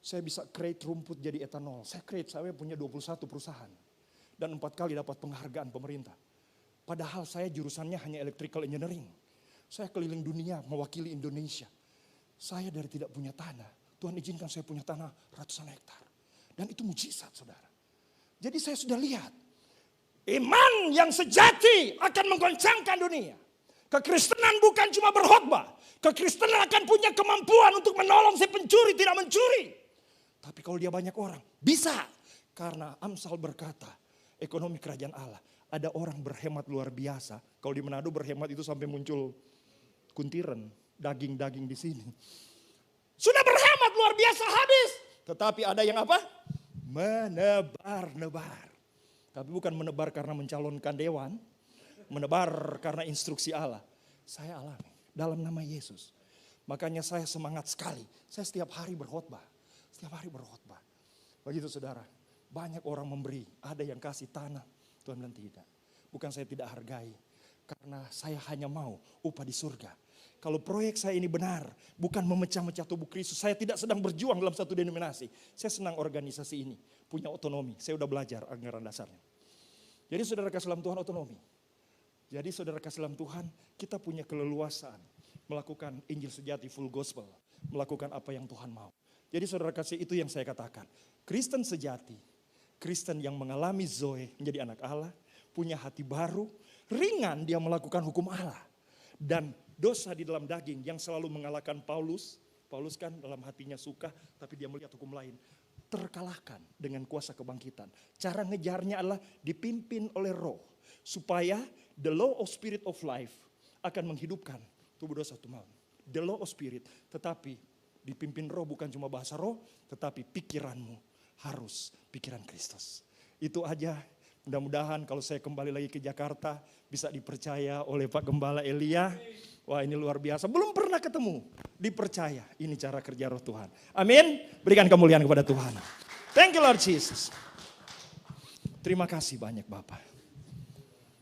Speaker 1: Saya bisa create rumput jadi etanol. Saya punya 21 perusahaan. Dan 4 kali dapat penghargaan pemerintah. Padahal saya jurusannya hanya electrical engineering. Saya keliling dunia mewakili Indonesia. Saya dari tidak punya tanah. Tuhan izinkan saya punya tanah ratusan hektar. Dan itu mujizat saudara. Jadi saya sudah lihat. Iman yang sejati akan menggoncangkan dunia. Kekristenan bukan cuma berkhotbah. Kekristenan akan punya kemampuan untuk menolong si pencuri tidak mencuri. Tapi kalau dia banyak orang, bisa. Karena Amsal berkata, ekonomi kerajaan Allah. Ada orang berhemat luar biasa. Kalau di Manado berhemat itu sampai muncul kuntiran, daging-daging di sini. Sudah berhemat luar biasa habis. Tetapi ada yang apa? Menebar-nebar. Tapi bukan menebar karena mencalonkan dewan. Menebar karena instruksi Allah. Saya alami dalam nama Yesus. Makanya saya semangat sekali. Saya setiap hari berkhotbah. Setiap hari berkhotbah. Begitu saudara. Banyak orang memberi. Ada yang kasih tanah. Tuhan bilang tidak. Bukan saya tidak hargai. Karena saya hanya mau upah di surga. Kalau proyek saya ini benar, bukan memecah-mecah tubuh Kristus. Saya tidak sedang berjuang dalam satu denominasi. Saya senang organisasi ini, punya otonomi. Saya udah belajar anggaran dasarnya. Jadi saudara kasih dalam Tuhan otonomi. Jadi saudara kasih dalam Tuhan, kita punya keleluasaan. Melakukan Injil sejati full gospel. Melakukan apa yang Tuhan mau. Jadi saudara kasih itu yang saya katakan. Kristen sejati, Kristen yang mengalami Zoe menjadi anak Allah. Punya hati baru, ringan dia melakukan hukum Allah. Dan dosa di dalam daging yang selalu mengalahkan Paulus. Paulus kan dalam hatinya suka, tapi dia melihat hukum lain. Terkalahkan dengan kuasa kebangkitan. Cara ngejarnya adalah dipimpin oleh roh. Supaya the law of spirit of life akan menghidupkan tubuh dosa tumal. The law of spirit, tetapi dipimpin roh bukan cuma bahasa roh, tetapi pikiranmu harus pikiran Kristus. Itu aja. Mudah-mudahan kalau saya kembali lagi ke Jakarta bisa dipercaya oleh Pak Gembala Elia. Wah ini luar biasa, belum pernah ketemu. Dipercaya, ini cara kerja roh Tuhan. Amin, berikan kemuliaan kepada Tuhan. Thank you Lord Jesus. Terima kasih banyak Bapa.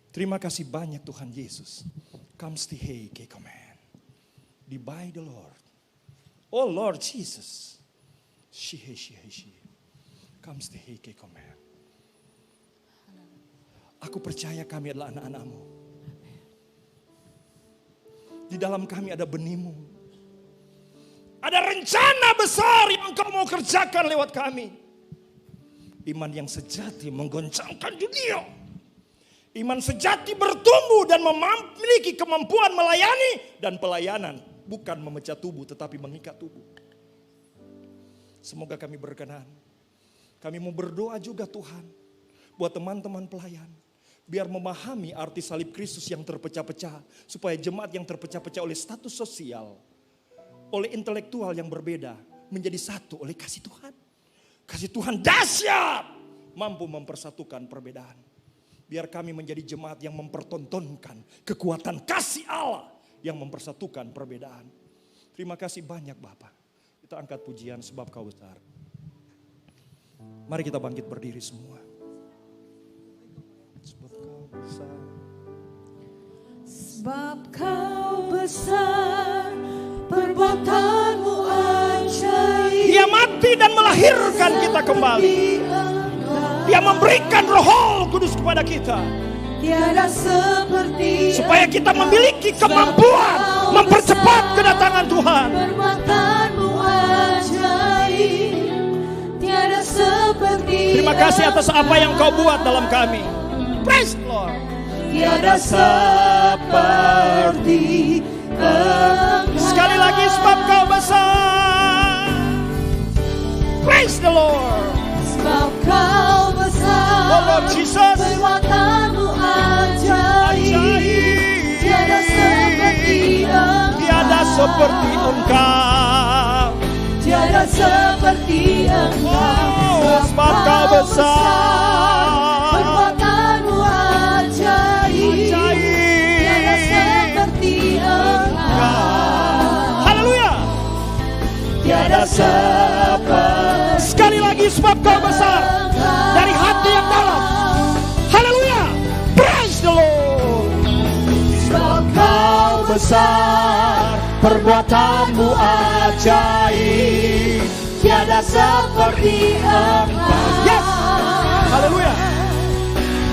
Speaker 1: Terima kasih banyak Tuhan Yesus. Come stay ke command. By the Lord. Oh Lord Jesus. She. Come stay ke command. Aku percaya kami adalah anak-anak-Mu. Di dalam kami ada benih-Mu. Ada rencana besar yang Engkau mau kerjakan lewat kami. Iman yang sejati menggoncangkan dunia. Iman sejati bertumbuh dan memiliki kemampuan melayani dan pelayanan. Bukan memecah tubuh tetapi mengikat tubuh. Semoga kami berkenan. Kami mau berdoa juga Tuhan. Buat teman-teman pelayan. Biar memahami arti salib Kristus yang terpecah-pecah. Supaya jemaat yang terpecah-pecah oleh status sosial. Oleh intelektual yang berbeda. Menjadi satu oleh kasih Tuhan. Kasih Tuhan dahsyat. Mampu mempersatukan perbedaan. Biar kami menjadi jemaat yang mempertontonkan kekuatan kasih Allah. Yang mempersatukan perbedaan. Terima kasih banyak Bapak. Kita angkat pujian sebab Kau besar. Mari kita bangkit berdiri semua. Sebab Kau besar.
Speaker 2: Sebab Kau besar, perbuatan-Mu ajaib.
Speaker 1: Dia mati dan melahirkan kita kembali. Dia memberikan Roh Kudus kepada kita.
Speaker 2: Tiada seperti
Speaker 1: supaya kita memiliki kemampuan mempercepat kedatangan Tuhan.
Speaker 2: Perbuatan-Mu ajaib. Tiada seperti
Speaker 1: Terima kasih atas apa yang Kau buat dalam kami. Praise the Lord.
Speaker 2: tiada seperti Engkau.
Speaker 1: Sekali lagi sebab Kau besar. Praise the Lord.
Speaker 2: Sebab Kau besar,
Speaker 1: Oh Lord Jesus.
Speaker 2: perbuatan-Mu ajaib. Tiada seperti Engkau.
Speaker 1: Tiada seperti Engkau.
Speaker 2: Tiada seperti Engkau.
Speaker 1: Oh, sebab Kau besar.
Speaker 2: Perbuatan-Mu ajaib. Tiada seperti Engkau.
Speaker 1: Haleluya.
Speaker 2: Tiada seperti.
Speaker 1: Sekali lagi sebab Kau besar. Dari hati yang dalam. Haleluya. Praise the Lord.
Speaker 2: Sebab
Speaker 1: Kau besar, perbuatan-Mu ajaib.
Speaker 2: tiada seperti Engkau.
Speaker 1: Yes. Haleluya.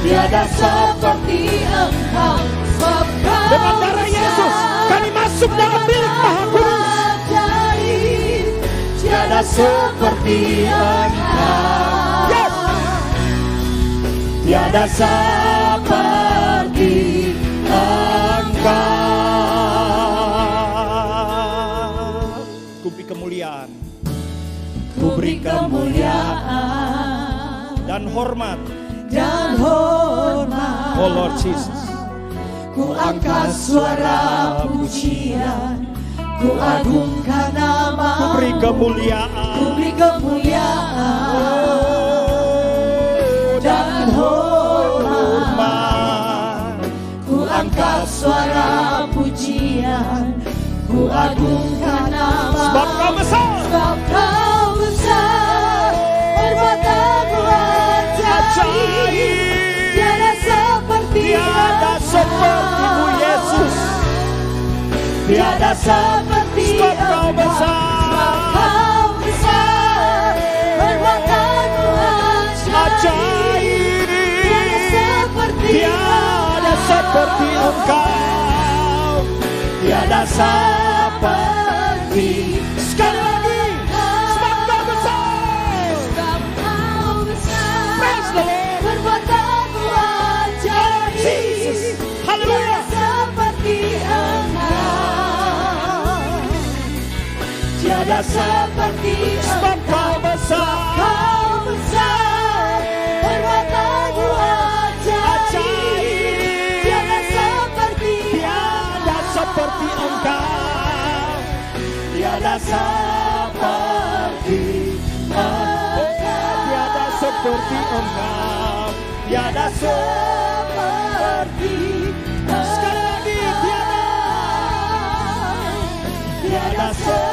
Speaker 2: Tiada seperti Engkau. Sebab Kau
Speaker 1: Dengan darah Yesus kami masuk dalam bilik Maha Kudus.
Speaker 2: ajaib. Tiada seperti Engkau.
Speaker 1: Yes.
Speaker 2: Tiada seperti
Speaker 1: Ku beri kemuliaan
Speaker 2: Kuberi kemuliaan
Speaker 1: dan hormat.
Speaker 2: dan hormat.
Speaker 1: Oh Lord Jesus.
Speaker 2: Ku angkat suara pujian, ku agungkan nama,
Speaker 1: Ku beri kemuliaan.
Speaker 2: ku beri kemuliaan dan hormat. Ku angkat suara pujian, ku agungkan nama.
Speaker 1: Sebab Kau besar.
Speaker 2: Sebab Kau besar, perbuatan-Mu ajaib. Tiada seperti
Speaker 1: Tiada seperti-Mu Yesus.
Speaker 2: Tiada seperti
Speaker 1: Sebab Kau besar.
Speaker 2: Sebab Kau besar, perbuatan-Mu ajaib. Tiada seperti
Speaker 1: Tiada seperti Engkau. Tiada seperti. Sekali lagi. Sebab Kau besar.
Speaker 2: Sebab Kau besar,
Speaker 1: Praise the Lord.
Speaker 2: perbuatan-Mu ajaib.
Speaker 1: Jesus. Haleluya.
Speaker 2: Tiada seperti Engkau. Tiada seperti
Speaker 1: Sebab Kau besar.
Speaker 2: Kau besar, perbuatan-Mu ajaib. Tiada seperti
Speaker 1: Tiada seperti Engkau. Tiada seperti Engkau. Tiada seperti Engkau. Tiada seperti. Sekali lagi tiada. Tiada seperti.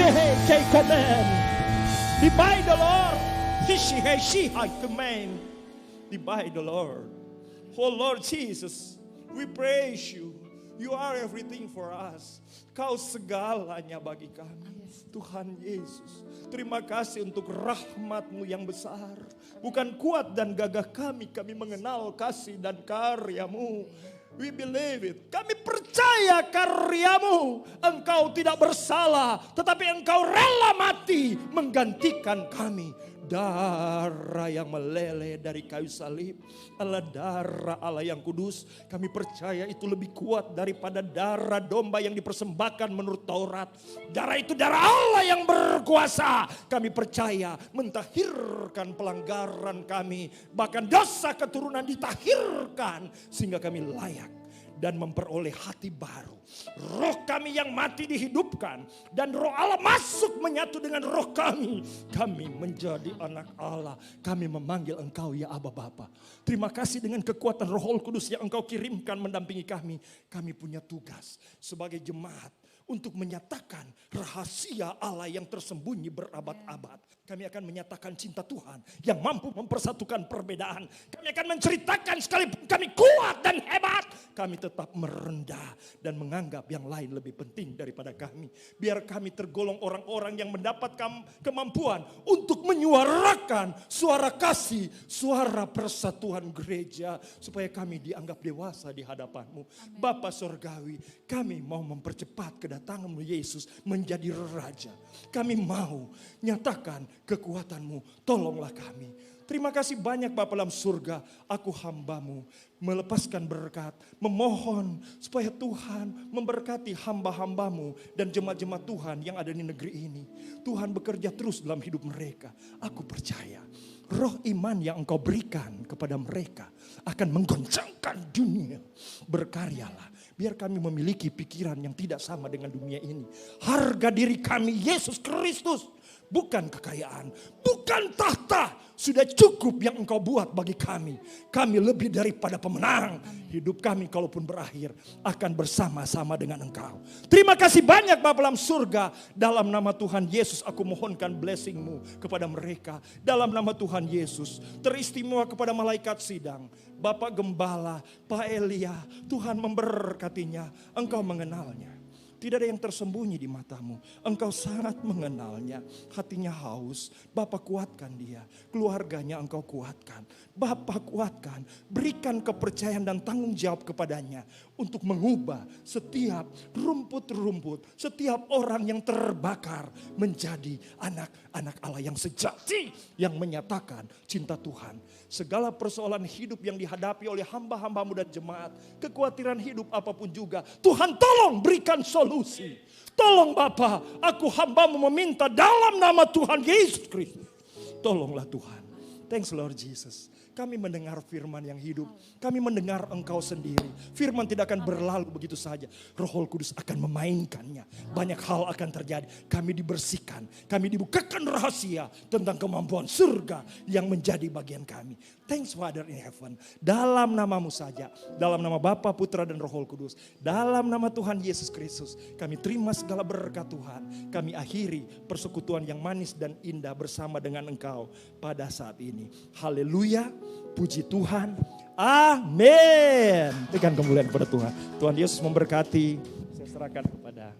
Speaker 1: Hey, command. Divide the Lord. She, I command. Divide the Lord. Oh Lord Jesus, we praise you. You are everything for us. Kau segalanya bagi kami. Tuhan Yesus, terima kasih untuk rahmat-Mu yang besar. Bukan kuat dan gagah kami mengenal kasih dan karya-Mu. We believe it. Kami percaya karya-Mu. Engkau tidak bersalah, tetapi Engkau rela mati menggantikan kami. Darah yang meleleh dari kayu salib adalah darah Allah yang kudus. Kami percaya itu lebih kuat daripada darah domba yang dipersembahkan menurut Taurat. Darah itu darah Allah yang berkuasa. Kami percaya mentahirkan pelanggaran kami. Bahkan dosa keturunan ditahirkan sehingga kami layak dan memperoleh hati baru. Roh kami yang mati dihidupkan. Dan roh Allah masuk menyatu dengan roh kami. Kami menjadi anak Allah. Kami memanggil Engkau ya Aba Bapa. Terima kasih dengan kekuatan Roh Kudus yang Engkau kirimkan mendampingi kami. Kami punya tugas sebagai jemaat untuk menyatakan rahasia Allah yang tersembunyi berabad-abad. Kami akan menyatakan cinta Tuhan yang mampu mempersatukan perbedaan. Kami akan menceritakan sekalipun kami kuat dan hebat, kami tetap merendah dan menganggap yang lain lebih penting daripada kami. Biar kami tergolong orang-orang yang mendapat kemampuan untuk menyuarakan suara kasih, suara persatuan gereja, supaya kami dianggap dewasa di hadapan-Mu. Bapa Sorgawi, kami mau mempercepat kedatangan-Mu Yesus menjadi Raja. Kami mau nyatakan kekuatan-Mu, tolonglah kami. Terima kasih banyak Bapa dalam surga, aku hamba-Mu melepaskan berkat, memohon supaya Tuhan memberkati hamba-hamba-Mu dan jemaat-jemaat Tuhan yang ada di negeri ini. Tuhan bekerja terus dalam hidup mereka. Aku percaya roh iman yang Engkau berikan kepada mereka akan menggoncangkan dunia. Berkaryalah, biar kami memiliki pikiran yang tidak sama dengan dunia ini. Harga diri kami Yesus Kristus, bukan kekayaan, bukan tahta. Sudah cukup yang Engkau buat bagi kami. Kami lebih daripada pemenang. Hidup kami kalaupun berakhir akan bersama-sama dengan Engkau. Terima kasih banyak Bapa dalam surga. Dalam nama Tuhan Yesus aku mohonkan blessing-Mu kepada mereka. Dalam nama Tuhan Yesus, teristimewa kepada malaikat sidang, Bapak Gembala, Pak Elia, Tuhan memberkatinya. Engkau mengenalnya. Tidak ada yang tersembunyi di mata-Mu. Engkau sangat mengenalnya. Hatinya haus. Bapa kuatkan dia. Keluarganya Engkau kuatkan. Bapa kuatkan. Berikan kepercayaan dan tanggung jawab kepadanya. Untuk mengubah setiap rumput-rumput. Setiap orang yang terbakar. Menjadi anak-anak Allah yang sejati. Yang menyatakan cinta Tuhan. Segala persoalan hidup yang dihadapi oleh hamba-hamba-Mu dan jemaat. Kekhawatiran hidup apapun juga. Tuhan tolong berikan solusi. Tolong Bapa, aku hamba-Mu meminta dalam nama Tuhan Yesus Kristus. Tolonglah Tuhan. Thanks Lord Jesus. Kami mendengar firman yang hidup. Kami mendengar Engkau sendiri. Firman tidak akan berlalu begitu saja. Roh Kudus akan memainkannya. Banyak hal akan terjadi. Kami dibersihkan. Kami dibukakan rahasia tentang kemampuan surga yang menjadi bagian kami. Thanks Father in heaven. Dalam nama-Mu saja. Dalam nama Bapa, Putra dan Roh Kudus. Dalam nama Tuhan Yesus Kristus. Kami terima segala berkat Tuhan. Kami akhiri persekutuan yang manis dan indah bersama dengan Engkau pada saat ini. Haleluya. Puji Tuhan. Amin. Berikan kemuliaan kepada Tuhan. Tuhan Yesus memberkati. Saya serahkan kepada